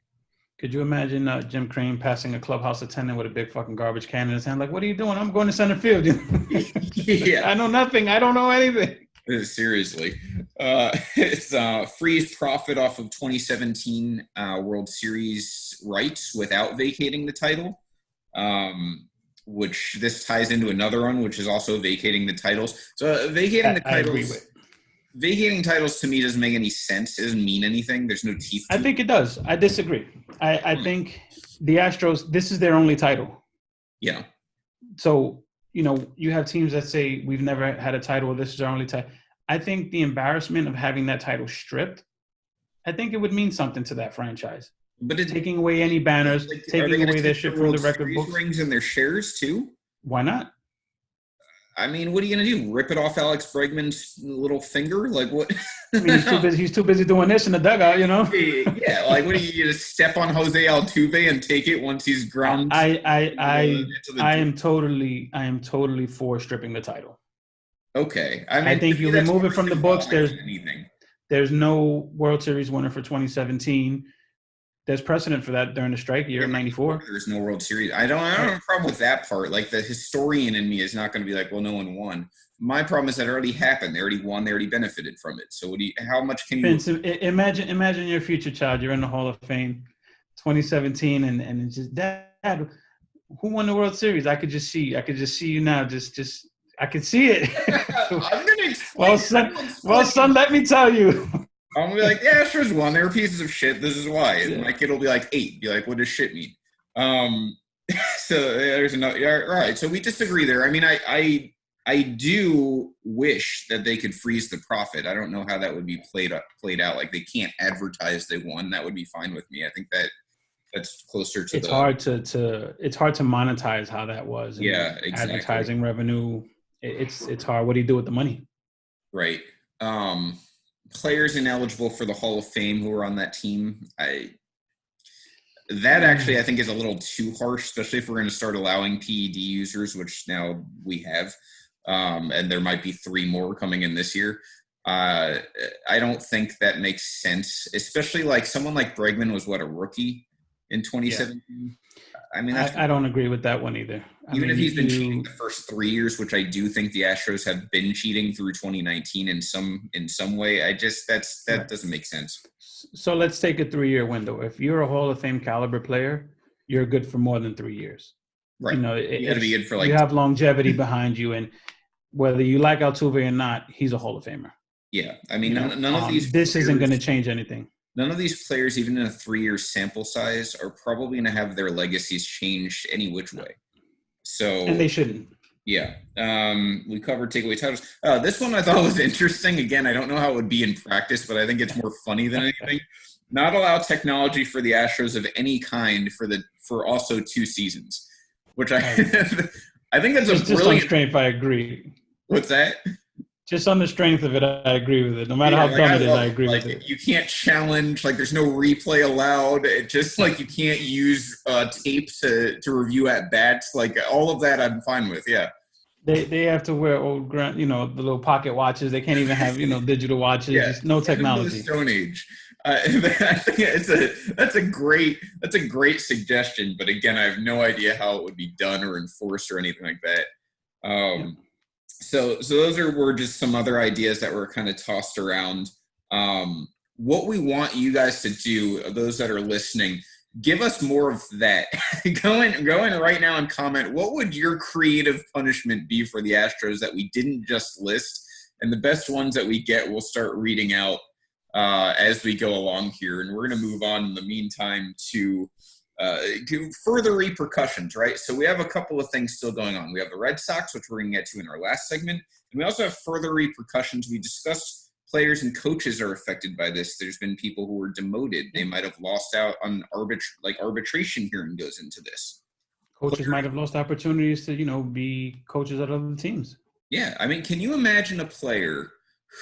Could you imagine Jim Crane passing a clubhouse attendant with a big fucking garbage can in his hand? Like, what are you doing? I'm going to center field. Yeah. I know nothing. I don't know anything. Seriously. It's freeze profit off of 2017 World Series rights without vacating the title, which this ties into another one, which is also vacating the titles. So vacating the titles, I agree with. Vacating titles to me doesn't make any sense. It doesn't mean anything. There's no teeth to I think it does. I disagree. I think the Astros, this is their only title. Yeah. So, you have teams that say we've never had a title, or this is our only title. I think the embarrassment of having that title stripped, I think it would mean something to that franchise. But taking away any banners, taking away their shit from the record books. Rings and their shares too? Why not? I mean, what are you going to do? Rip it off Alex Bregman's little finger? Like what? I mean, he's too busy doing this in the dugout, Yeah, like what are you going to step on Jose Altuve and take it once he's ground? I am totally for stripping the title. Okay. I think you remove it from the books. There's no World Series winner for 2017. There's precedent for that during the strike year of '94. There's no World Series. I don't have a problem with that part. Like the historian in me is not going to be like, well, no one won. My problem is that it already happened. They already won. They already benefited from it. So how much can you? Vince, imagine your future child. You're in the Hall of Fame, 2017, and it's just, Dad, who won the World Series? I could just see you now. Just I could see it. I'm gonna explain. Son, let me tell you. I'm gonna be like, the Astros won. They were pieces of shit. This is why. And my kid will be like 8. Be like, what does shit mean? So there's another. All right. So we disagree there. I mean, I do wish that they could freeze the profit. I don't know how that would be played out. Like they can't advertise they won. That would be fine with me. I think that's closer to. It's hard to monetize how that was. Yeah, exactly. Advertising revenue. It's hard. What do you do with the money? Right. Players ineligible for the Hall of Fame who are on that team. That actually I think is a little too harsh, especially if we're going to start allowing PED users, which now we have. And there might be 3 more coming in this year. I don't think that makes sense, especially like someone like Bregman was a rookie in 2017. Yeah. I mean, I don't agree with that one either. Even if he's been cheating the first 3 years, which I do think the Astros have been cheating through 2019 in some way, that doesn't make sense. So let's take a 3-year window. If you're a Hall of Fame caliber player, you're good for more than 3 years. Right. You got to be good for you have longevity behind you, and whether you like Altuve or not, he's a Hall of Famer. Yeah, I mean, none of these. This isn't going to change anything. None of these players, even in a 3-year sample size, are probably going to have their legacies changed any which way. So, and they shouldn't. Yeah. We covered takeaway titles. This one I thought was interesting. Again, I don't know how it would be in practice, but I think it's more funny than anything. Not allow technology for the Astros of any kind for also 2 seasons, which I think that's a brilliant. Just on strength, I agree. What's that? Just on the strength of it, I agree with it. No matter how dumb it is, I agree with it. You can't challenge, there's no replay allowed. It just, you can't use tape to review at bats. All of that I'm fine with, yeah. They have to wear old, the little pocket watches. They can't even have, digital watches. Yeah. No technology. Stone Age. I think that's a great suggestion. But again, I have no idea how it would be done or enforced or anything like that. So those were just some other ideas that were kind of tossed around. What we want you guys to do, those that are listening, give us more of that. Go in right now and comment. What would your creative punishment be for the Astros that we didn't just list? And the best ones that we get, we'll start reading out as we go along here. And we're going to move on in the meantime to further repercussions, right? So we have a couple of things still going on. We have the Red Sox, which we're going to get to in our last segment. And we also have further repercussions. We discussed players and coaches are affected by this. There's been people who were demoted. They might have lost out on arbitration hearing goes into this. Coaches might have lost opportunities to, be coaches at other teams. Yeah. I mean, can you imagine a player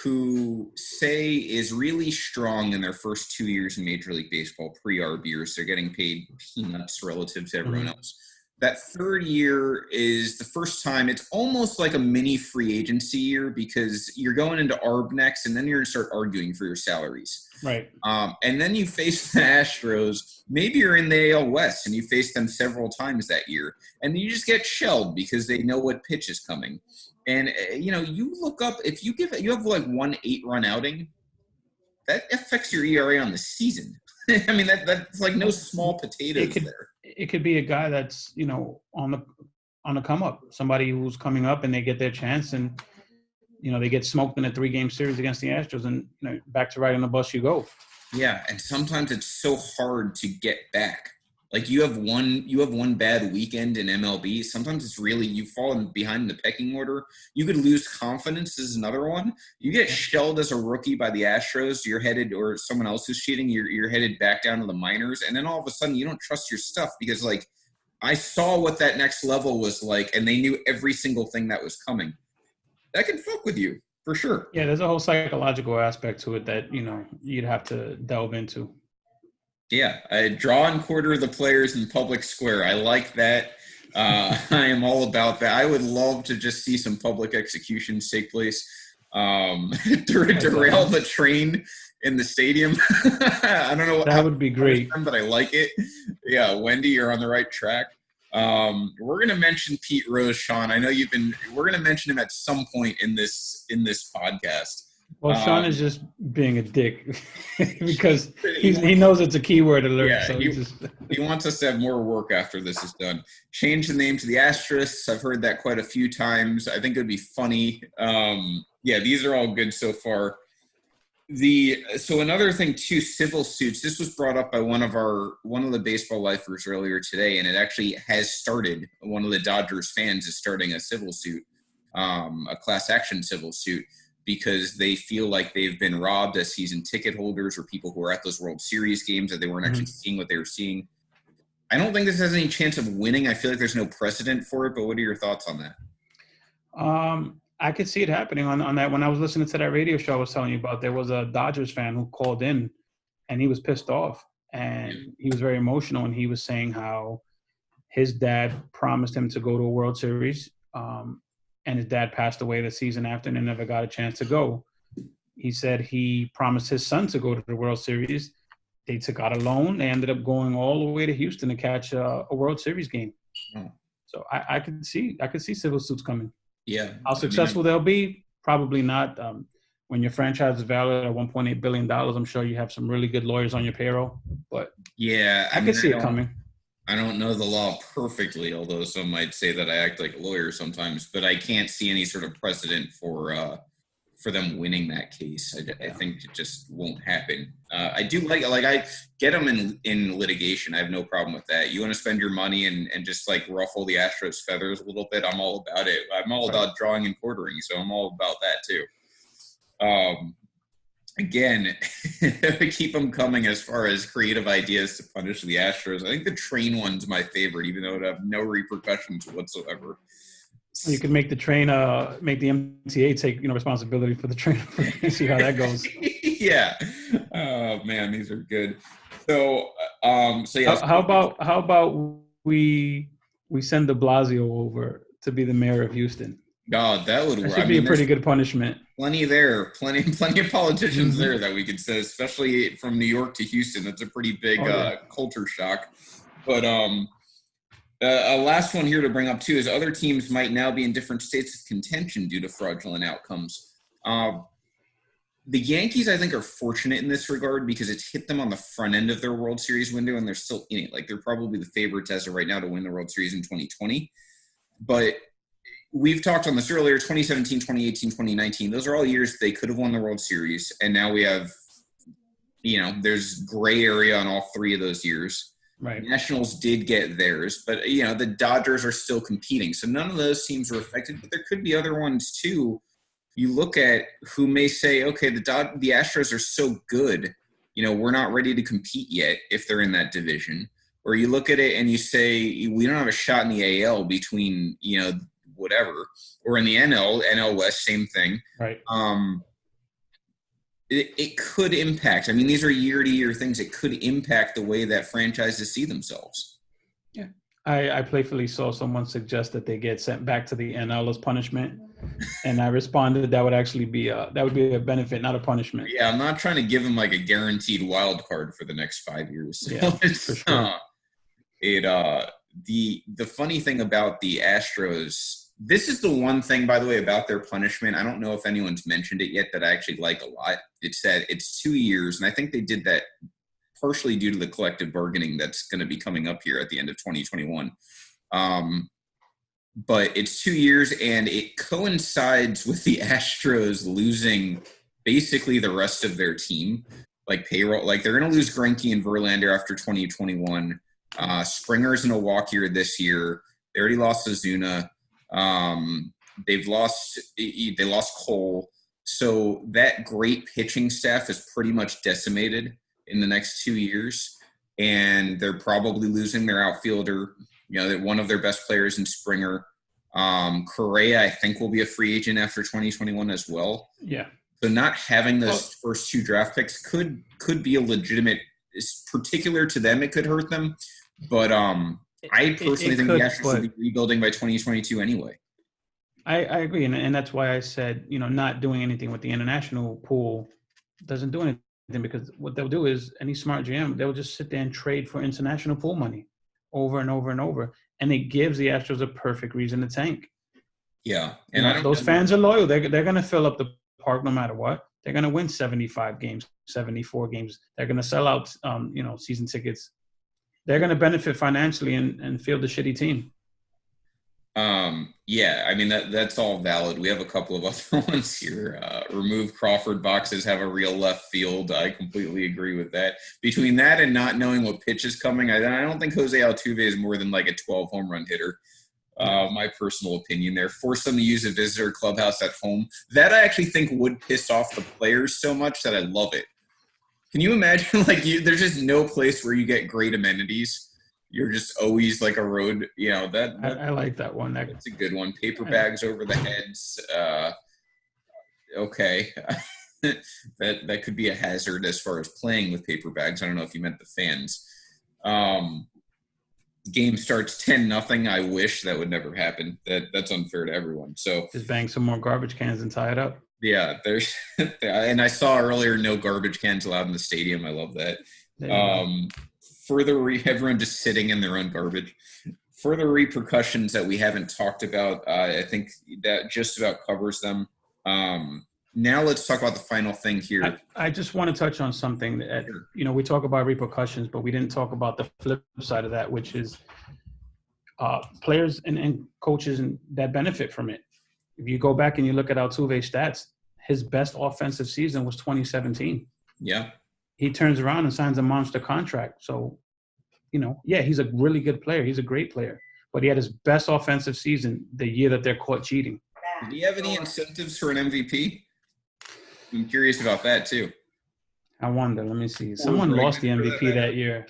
who, say, is really strong in their first 2 years in Major League Baseball, pre-arb years? They're getting paid peanuts relative to everyone else. That 3rd year is the first time. It's almost like a mini free agency year because you're going into arb next, and then you're going to start arguing for your salaries. Right. And then you face the Astros. Maybe you're in the AL West, and you face them several times that year, and you just get shelled because they know what pitch is coming. And, you look up, if you have 1 8-run outing, that affects your ERA on the season. I mean, that's no small potatoes there. It could be a guy that's, on the come up, somebody who's coming up and they get their chance and, they get smoked in a 3-game series against the Astros and, back to right on the bus you go. Yeah. And sometimes it's so hard to get back. You have one bad weekend in MLB. Sometimes it's really, you fall behind the pecking order. You could lose confidence is another one. You get shelled as a rookie by the Astros. You're headed, or someone else who's cheating. You're headed back down to the minors, and then all of a sudden you don't trust your stuff because I saw what that next level was like, and they knew every single thing that was coming. That can fuck with you for sure. Yeah, there's a whole psychological aspect to it that you'd have to delve into. Yeah, I draw and quarter the players in public square. I like that. I am all about that. I would love to just see some public executions take place. Derail the train in the stadium. I don't know. That would be great. But I like it. Yeah, Wendy, you're on the right track. We're going to mention Pete Rose, Sean. I know we're going to mention him at some point in this podcast. Well, Sean is just being a dick because He he knows it's a keyword alert. Yeah, So he wants us to have more work after this is done. Change the name to the Asterisks. I've heard that quite a few times. I think it would be funny. Yeah, these are all good so far. So another thing too, civil suits. This was brought up by one of the baseball lifers earlier today, and it actually has started. One of the Dodgers fans is starting a civil suit, a class action civil suit, because they feel like they've been robbed as season ticket holders or people who are at those World Series games that they weren't actually seeing what they were seeing. I don't think this has any chance of winning. I feel like there's no precedent for it, but what are your thoughts on that? I could see it happening on that. When I was listening to that radio show I was telling you about, there was a Dodgers fan who called in and he was pissed off and he was very emotional, and he was saying how his dad promised him to go to a World Series, and his dad passed away the season after and never got a chance to go. He said he promised his son to go to the World Series. They took out a loan. They ended up going all the way to Houston to catch a World Series game. So I could see civil suits coming. Yeah. How successful they'll be, probably not. When your franchise is valued at $1.8 billion, I'm sure you have some really good lawyers on your payroll. But yeah, I could see it coming. I don't know the law perfectly, although some might say that I act like a lawyer sometimes. But I can't see any sort of precedent for them winning that case. I think it just won't happen. I do like I get them in litigation. I have no problem with that. You want to spend your money and just like ruffle the Astros feathers a little bit, I'm all about it. I'm all about drawing and quartering, so I'm all about that too. Again, keep them coming as far as creative ideas to punish the Astros. I think the train one's my favorite, even though it would have no repercussions whatsoever. You could make the train, make the MTA take responsibility for the train. See how that goes. Yeah. Oh man, these are good. So yeah. How about we send De Blasio over to be the mayor of Houston? God, that would work. That should be a pretty good punishment. Plenty of politicians there that we could say, especially from New York to Houston. That's a pretty big culture shock. But last one here to bring up too is other teams might now be in different states of contention due to fraudulent outcomes. The Yankees, I think, are fortunate in this regard because it's hit them on the front end of their World Series window, and they're still in it. Like, they're probably the favorites as of right now to win the World Series in 2020. But we've talked on this earlier, 2017, 2018, 2019. Those are all years they could have won the World Series, and now we have, there's gray area on all three of those years. Right. Nationals did get theirs, but, the Dodgers are still competing. So none of those teams were affected, but there could be other ones too. You look at who may say, okay, the Astros are so good, we're not ready to compete yet if they're in that division. Or you look at it and you say, we don't have a shot in the AL between, whatever. Or in the NL West, same thing. Right. It could impact. I mean, these are year-to-year things. It could impact the way that franchises see themselves. Yeah. I playfully saw someone suggest that they get sent back to the NL as punishment, and I responded that would actually be a benefit, not a punishment. Yeah, I'm not trying to give them like a guaranteed wild card for the next 5 years. Yeah, for sure. The funny thing about the Astros, this is the one thing, by the way, about their punishment. I don't know if anyone's mentioned it yet that I actually like a lot. It's that it's 2 years, and I think they did that partially due to the collective bargaining that's going to be coming up here at the end of 2021. But it's 2 years, and it coincides with the Astros losing basically the rest of their team, like payroll. Like, they're going to lose Greinke and Verlander after 2021. Springer's in a walk year this year. They already lost Ozuna. They lost Cole. So that great pitching staff is pretty much decimated in the next 2 years, and they're probably losing their outfielder, one of their best players in Springer. Correa, I think, will be a free agent after 2021 as well. Yeah. So not having those first two draft picks could be a legitimate, particular to them, it could hurt them. But I personally think the Astros should be rebuilding by 2022 anyway. I agree, and that's why I said, not doing anything with the international pool doesn't do anything, because what they'll do is, any smart GM, they'll just sit there and trade for international pool money over and over and over, and it gives the Astros a perfect reason to tank. Yeah, and those fans are loyal. They're going to fill up the park no matter what. they're going to win 75 games, 74 games. They're going to sell out, season tickets. They're going to benefit financially and field a shitty team. Yeah, I mean, that's all valid. We have a couple of other ones here. Remove Crawford boxes, have a real left field. I completely agree with that. Between that and not knowing what pitch is coming, I don't think Jose Altuve is more than like a 12 home run hitter. My personal opinion there. Force them to use a visitor clubhouse at home. That I actually think would piss off the players so much that I love it. Can you imagine, there's just no place where you get great amenities. You're just always like a road, I like that one. That's a good one. Paper bags over the heads. Okay. that could be a hazard as far as playing with paper bags. I don't know if you meant the fans. Game starts 10-0. I wish that would never happen. That's unfair to everyone. So just bang some more garbage cans and tie it up. Yeah, there's and I saw earlier no garbage cans allowed in the stadium. I love that. Everyone just sitting in their own garbage. Further repercussions that we haven't talked about, I think that just about covers them. Now let's talk about the final thing here. I just want to touch on something that, we talk about repercussions, but we didn't talk about the flip side of that, which is players and coaches that benefit from it. If you go back and you look at Altuve's stats, his best offensive season was 2017. Yeah. He turns around and signs a monster contract. So, he's a really good player. He's a great player. But he had his best offensive season the year that they're caught cheating. Did he have any incentives for an MVP? I'm curious about that, too. I wonder. Let me see. Someone lost the MVP that year.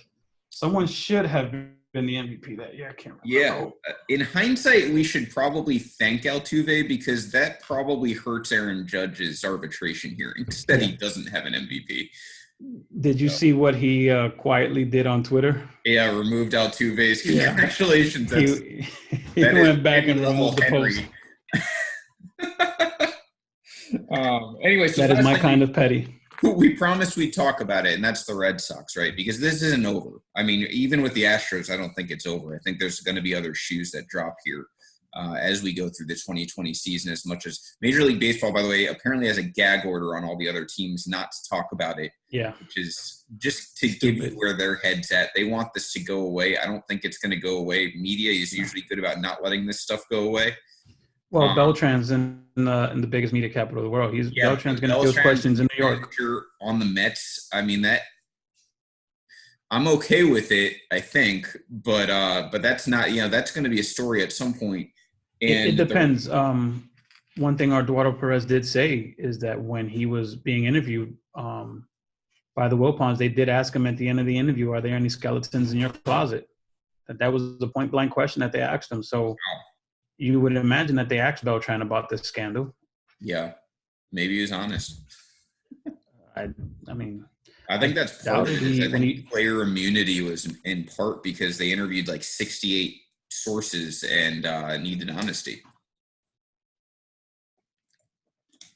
Someone should have been the MVP that year. I can't remember. Yeah. In hindsight, we should probably thank Altuve because that probably hurts Aaron Judge's arbitration hearings that he doesn't have an MVP. Did you see what he quietly did on Twitter? Yeah, removed Altuve's. Congratulations. He went back and removed the post. Anyway, so that is my kind of petty. We promised we'd talk about it, and that's the Red Sox, right? Because this isn't over. I mean, even with the Astros, I don't think it's over. I think there's going to be other shoes that drop here as we go through the 2020 season, as much as Major League Baseball, by the way, apparently has a gag order on all the other teams not to talk about it. Yeah. Which is just to give you where their head's at. They want this to go away. I don't think it's going to go away. Media is usually good about not letting this stuff go away. Well, Beltran's in the biggest media capital of the world. Beltran's going to field questions in New York. On the Mets, I mean that I'm okay with it, I think, but that's not, that's going to be a story at some point. And it depends. One thing Eduardo Perez did say is that when he was being interviewed by the Wilpons, they did ask him at the end of the interview, "Are there any skeletons in your closet?" That was the point blank question that they asked him. So you would imagine that they asked Beltran about this scandal. Yeah, maybe he was honest. I think that's part of it. I think player immunity was in part because they interviewed like 68 sources and needed honesty.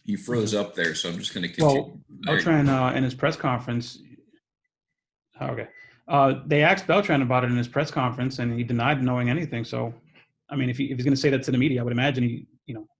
He froze up there, so I'm just going to continue. Well, Beltran in his press conference. Okay. They asked Beltran about it in his press conference, and he denied knowing anything. So, I mean, if he's going to say that to the media, I would imagine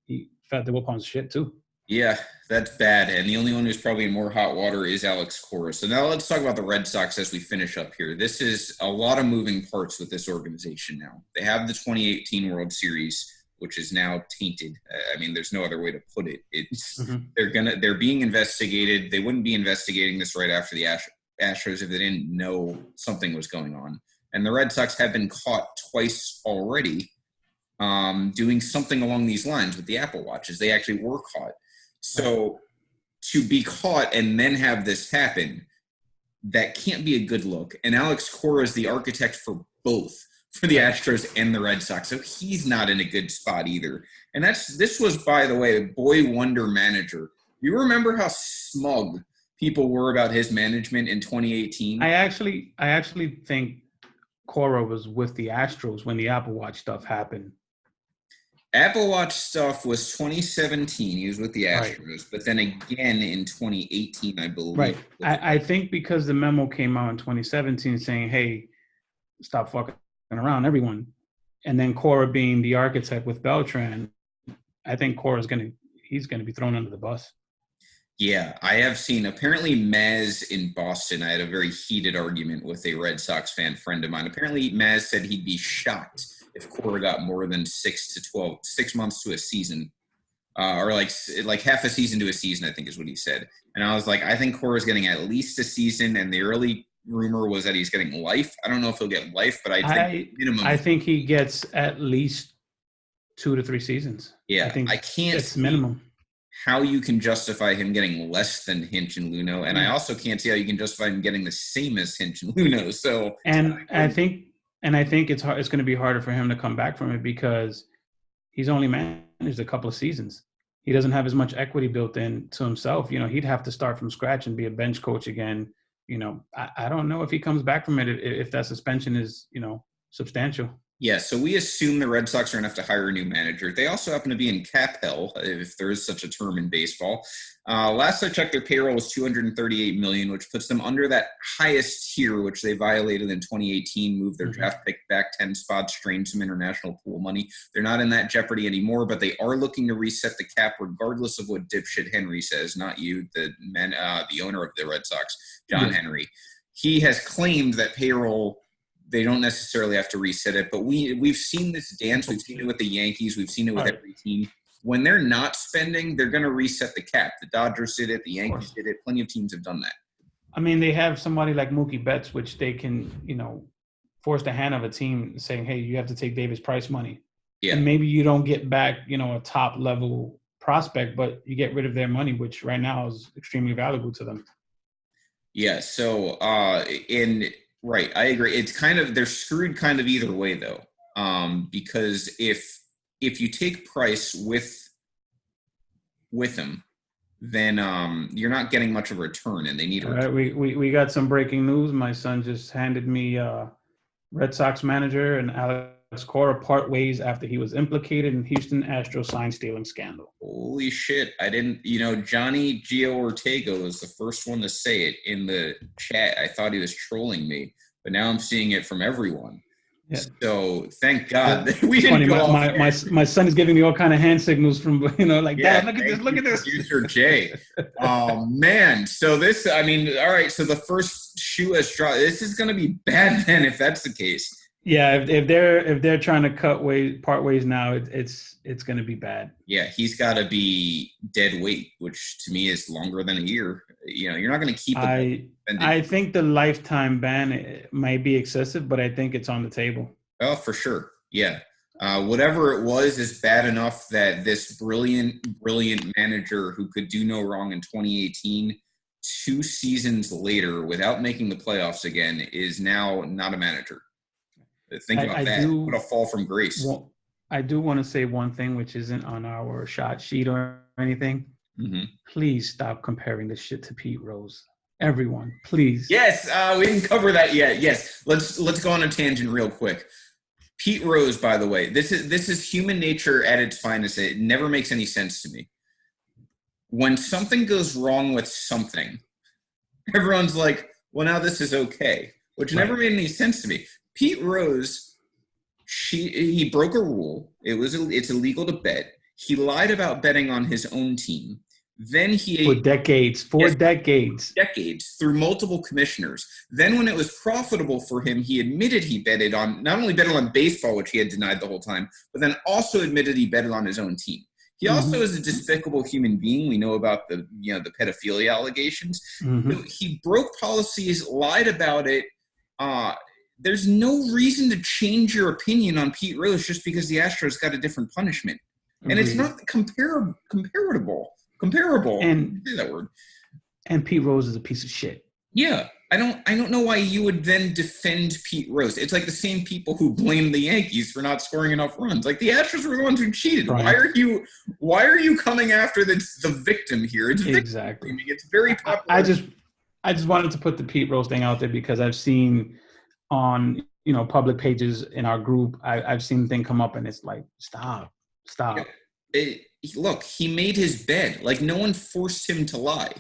he fed the Wilpons shit too. Yeah, that's bad. And the only one who's probably in more hot water is Alex Cora. So now let's talk about the Red Sox as we finish up here. This is a lot of moving parts with this organization now. They have the 2018 World Series, which is now tainted. I mean, there's no other way to put it. It's they're being investigated. They wouldn't be investigating this right after the Astros if they didn't know something was going on. And the Red Sox have been caught twice already doing something along these lines with the Apple Watches. They actually were caught. So to be caught and then have this happen, that can't be a good look. And Alex Cora is the architect for both, for the Astros and the Red Sox. So he's not in a good spot either. And this was, by the way, a boy wonder manager. You remember how smug people were about his management in 2018? I actually think Cora was with the Astros when the Apple Watch stuff happened. Apple Watch stuff was 2017. He was with the Astros, right. But then again in 2018, I believe. Right. I think because the memo came out in 2017 saying, hey, stop fucking around, everyone. And then Cora being the architect with Beltran, I think Cora's he's going to be thrown under the bus. Yeah, I have seen. Apparently, Maz in Boston. I had a very heated argument with a Red Sox fan friend of mine. Apparently, Maz said he'd be shocked if Cora got more than 6 months to a season, or like half a season to a season. I think is what he said. And I was like, I think Cora's getting at least a season. And the early rumor was that he's getting life. I don't know if he'll get life, but I think minimum. I think he gets at least 2 to 3 seasons. Yeah, I think I can't. It's minimum. How you can justify him getting less than Hinch and Luno, and I also can't see how you can justify him getting the same as Hinch and Luno. So, I think it's hard. It's going to be harder for him to come back from it because he's only managed a couple of seasons. He doesn't have as much equity built in to himself. He'd have to start from scratch and be a bench coach again. I don't know if he comes back from it if that suspension is substantial. Yeah, so we assume the Red Sox are going to have to hire a new manager. They also happen to be in cap hell, if there is such a term in baseball. Last I checked, their payroll was $238 million, which puts them under that highest tier, which they violated in 2018, moved their draft pick back 10 spots, drained some international pool money. They're not in that jeopardy anymore, but they are looking to reset the cap regardless of what dipshit Henry says, not you, the owner of the Red Sox, John Henry. He has claimed that payroll – they don't necessarily have to reset it, but we've seen this dance. We've seen it with the Yankees. We've seen it with every team. When they're not spending, they're going to reset the cap. The Dodgers did it. The Yankees did it. Plenty of teams have done that. I mean, they have somebody like Mookie Betts, which they can, force the hand of a team saying, hey, you have to take Davis Price money. Yeah. And maybe you don't get back, a top-level prospect, but you get rid of their money, which right now is extremely valuable to them. Yeah, so right, I agree. It's they're screwed kind of either way though, because if you take Price with him, then you're not getting much of a return, and they need a return. Right, we got some breaking news. My son just handed me Red Sox manager and Alex Cora part ways after he was implicated in Houston Astros sign stealing scandal. Holy shit. I didn't, Johnny Gio Ortega was the first one to say it in the chat. I thought he was trolling me, but now I'm seeing it from everyone. Yeah. So thank God that we didn't go my son is giving me all kind of hand signals from, Dad, look at this. Producer Jay. Oh, man. So this, all right. So the first shoe has dropped. This is going to be bad then if that's the case. Yeah, if they're trying to part ways now, it's going to be bad. Yeah, he's got to be dead weight, which to me is longer than a year. You're not going to keep it. I think the lifetime ban might be excessive, but I think it's on the table. Oh, for sure. Yeah. Whatever it was is bad enough that this brilliant manager who could do no wrong in 2018, 2 seasons later, without making the playoffs again, is now not a manager. Think about that. What a fall from grace. Well, I do want to say one thing, which isn't on our shot sheet or anything. Mm-hmm. Please stop comparing this shit to Pete Rose. Everyone, please. Yes, we didn't cover that yet. Yes, let's go on a tangent real quick. Pete Rose, by the way, this is human nature at its finest. It never makes any sense to me. When something goes wrong with something, everyone's like, well, now this is okay, which never made any sense to me. Pete Rose, he broke a rule. It's illegal to bet. He lied about betting on his own team. Then for decades through multiple commissioners. Then when it was profitable for him, he admitted he not only betted on baseball, which he had denied the whole time, but then also admitted he betted on his own team. He also is a despicable human being. We know about the pedophilia allegations. Mm-hmm. He broke policies, lied about it. There's no reason to change your opinion on Pete Rose just because the Astros got a different punishment. And it's not comparable. And say that word. And Pete Rose is a piece of shit. Yeah. I don't know why you would then defend Pete Rose. It's like the same people who blame the Yankees for not scoring enough runs. Like the Astros were the ones who cheated. Right. Why are you coming after the victim here? It's exactly. It's very popular. I just wanted to put the Pete Rose thing out there because I've seen on public pages in our group, I've seen the thing come up and it's like, stop. Look, he made his bed. Like, no one forced him to lie.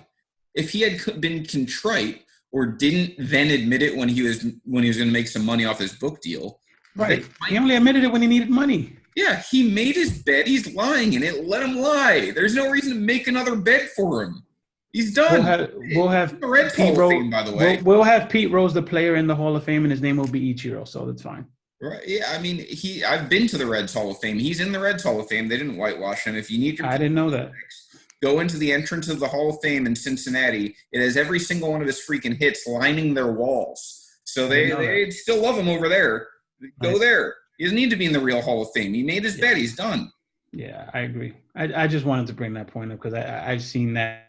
If he had been contrite or didn't then admit it when he was going to make some money off his book deal. Right. He only admitted it when he needed money. Yeah, he made his bed. He's lying in it. Let him lie. There's no reason to make another bed for him. He's done. We'll have the Reds Pete Hall of Rose. Fame, by the way. We'll have Pete Rose, the player, in the Hall of Fame, and his name will be Ichiro, so that's fine. Right. Yeah, I mean, I've been to the Reds Hall of Fame. He's in the Reds Hall of Fame. They didn't whitewash him. If you need your I didn't know that. Go into the entrance of the Hall of Fame in Cincinnati. It has every single one of his freaking hits lining their walls. So they still love him over there. Go there. He doesn't need to be in the real Hall of Fame. He made his bet. He's done. Yeah, I agree. I just wanted to bring that point up because I've seen that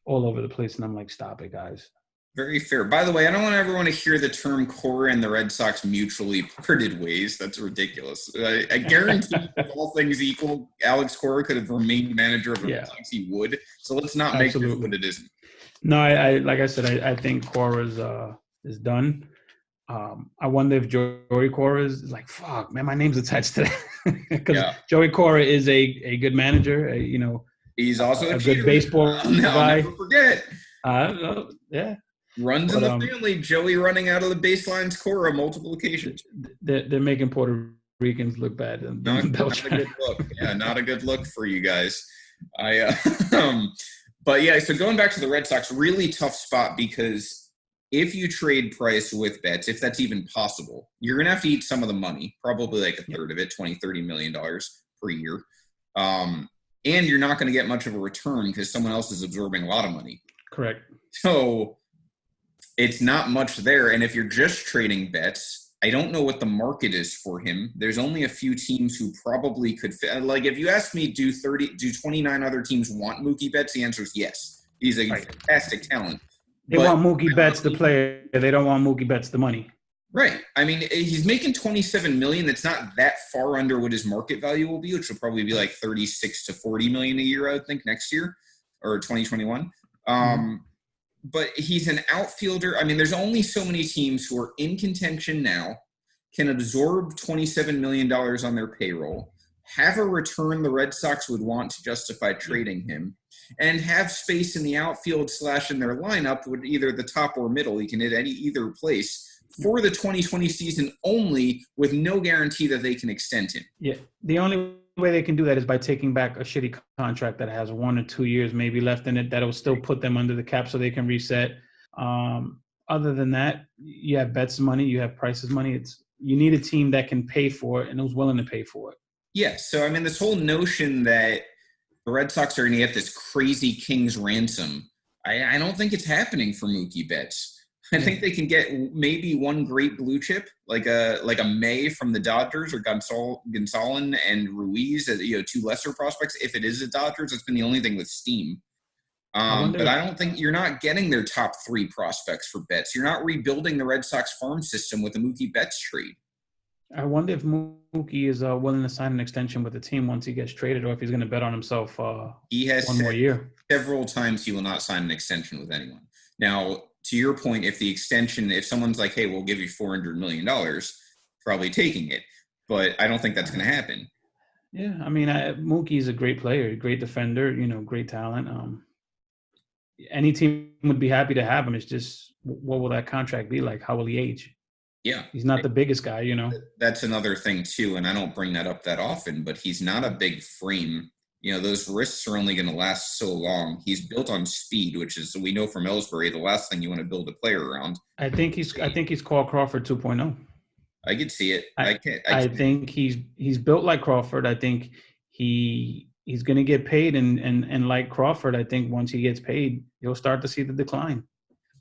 all over the place, and I'm like, stop it, guys. Very fair. By the way, I don't want everyone to hear the term Cora and the Red Sox mutually parted ways. That's ridiculous. I guarantee, if all things equal, Alex Cora could have remained manager of the Red Sox. He would. So let's not make it what it isn't. No, I like I said, I think Cora's is done. I wonder if Joey Cora is like, fuck, man, my name's attached to that. Because Joey Cora is a good manager. He's also a good baseball guy. I'll never forget. Yeah. Runs in the family. Joey running out of the baselines, Cora, multiple occasions. They're making Puerto Ricans look bad. Not a good look. Yeah, not a good look for you guys. But yeah, so going back to the Red Sox, really tough spot because if you trade Price with Betts, if that's even possible, you're going to have to eat some of the money, probably like a third of it, $20-30 million per year. And you're not going to get much of a return because someone else is absorbing a lot of money. Correct. So it's not much there. And if you're just trading Betts, I don't know what the market is for him. There's only a few teams who probably could fit. Like if you ask me, do 29 other teams want Mookie Betts? The answer is yes. He's a fantastic talent. They want Mookie Betts, the player. They don't want Mookie Betts, the money. Right. I mean, he's making $27 million. That's not that far under what his market value will be, which will probably be like $36 to $40 million a year, I would think, next year or 2021. But he's an outfielder. I mean, there's only so many teams who are in contention now, can absorb $27 million on their payroll, have a return the Red Sox would want to justify trading him, and have space in the outfield / in their lineup with either the top or middle. He can hit either place for the 2020 season only with no guarantee that they can extend him. Yeah. The only way they can do that is by taking back a shitty contract that has 1 or 2 years maybe left in it that'll still put them under the cap so they can reset. Other than that, you have Betts' money, you have Price's money. You need a team that can pay for it and who's willing to pay for it. Yeah, so I mean, this whole notion that the Red Sox are going to get this crazy king's ransom, I don't think it's happening for Mookie Betts. I think they can get maybe one great blue chip, like a May from the Dodgers or Gonsolin and Ruiz, two lesser prospects. If it is the Dodgers, it's been the only thing with steam. But I don't think you're not getting their top 3 prospects for Betts. You're not rebuilding the Red Sox farm system with the Mookie Betts trade. I wonder if Mookie is willing to sign an extension with the team once he gets traded, or if he's going to bet on himself he has one more year. Several times he will not sign an extension with anyone. Now, to your point, if someone's like, hey, we'll give you $400 million, probably taking it. But I don't think that's going to happen. Yeah, I mean, Mookie is a great player, great defender, great talent. Any team would be happy to have him. It's just, what will that contract be like? How will he age? Yeah. He's not the biggest guy, That's another thing, too, and I don't bring that up that often, but he's not a big frame. Those wrists are only going to last so long. He's built on speed, which is, we know from Ellsbury, the last thing you want to build a player around. I think he's Carl Crawford 2.0. I could see it. I think he's built like Crawford. I think he's going to get paid, and like Crawford, I think once he gets paid, you'll start to see the decline.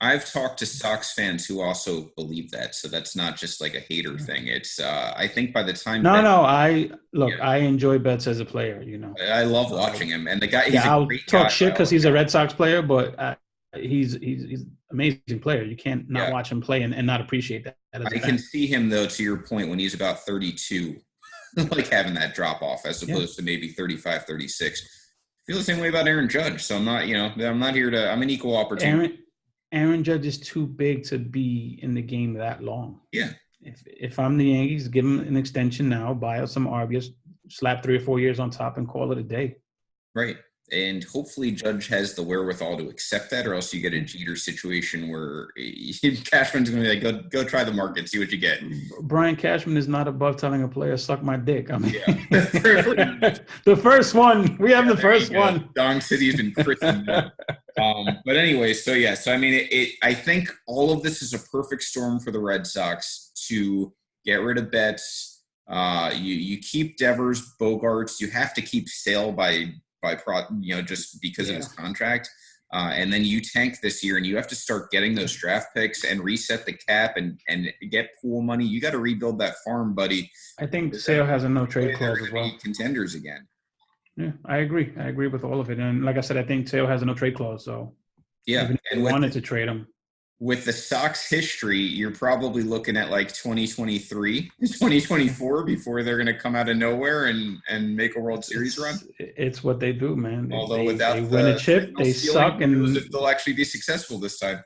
I've talked to Sox fans who also believe that, so that's not just like a hater thing. It's I think by the time I enjoy Betts as a player. I love watching him, and the guy. I'll talk shit because he's a Red Sox player, but he's an amazing player. You can't not watch him play and not appreciate that. I can see him though. To your point, when he's about 32, like having that drop off as opposed to maybe 35, 36. I feel the same way about Aaron Judge. So I'm not here to. I'm an equal opportunity. Aaron Judge is too big to be in the game that long. Yeah. If I'm the Yankees, give him an extension now, buy out some Arbias, slap 3 or 4 years on top, and call it a day. Right. And hopefully Judge has the wherewithal to accept that, or else you get a Jeter situation where Cashman's going to be like, go try the market, see what you get. Brian Cashman is not above telling a player, suck my dick. I mean, the first one. We have the first one. Dong City's been christened. But anyway, so yeah, so I mean, I think all of this is a perfect storm for the Red Sox to get rid of Betts. You keep Devers, Bogarts. You have to keep Sale just because of his contract. And then you tank this year, and you have to start getting those draft picks and reset the cap and get pool money. You got to rebuild that farm, buddy. I think Sale has a no trade clause as well. Contenders again. Yeah, I agree. I agree with all of it. And like I said, I think Sale has a no trade clause. So yeah, even if they wanted to trade him. With the Sox history, you're probably looking at like 2023, 2024 before they're going to come out of nowhere and make a World Series run. It's what they do, man. Although without they win a chip, they suck, and if they'll actually be successful this time.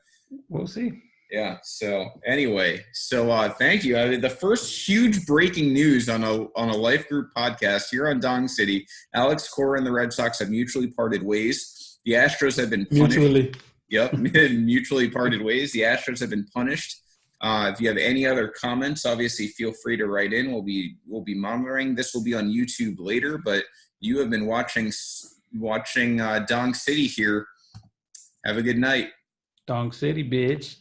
We'll see. Yeah. So anyway, thank you. I mean, the first huge breaking news on a Life Group podcast here on Dong City. Alex Cora and the Red Sox have mutually parted ways. The Astros have been punished. Mutually. Yep, mutually parted ways. The Astros have been punished. If you have any other comments, obviously feel free to write in. We'll be monitoring. This will be on YouTube later, but you have been watching Dong City here. Have a good night. Dong City, bitch.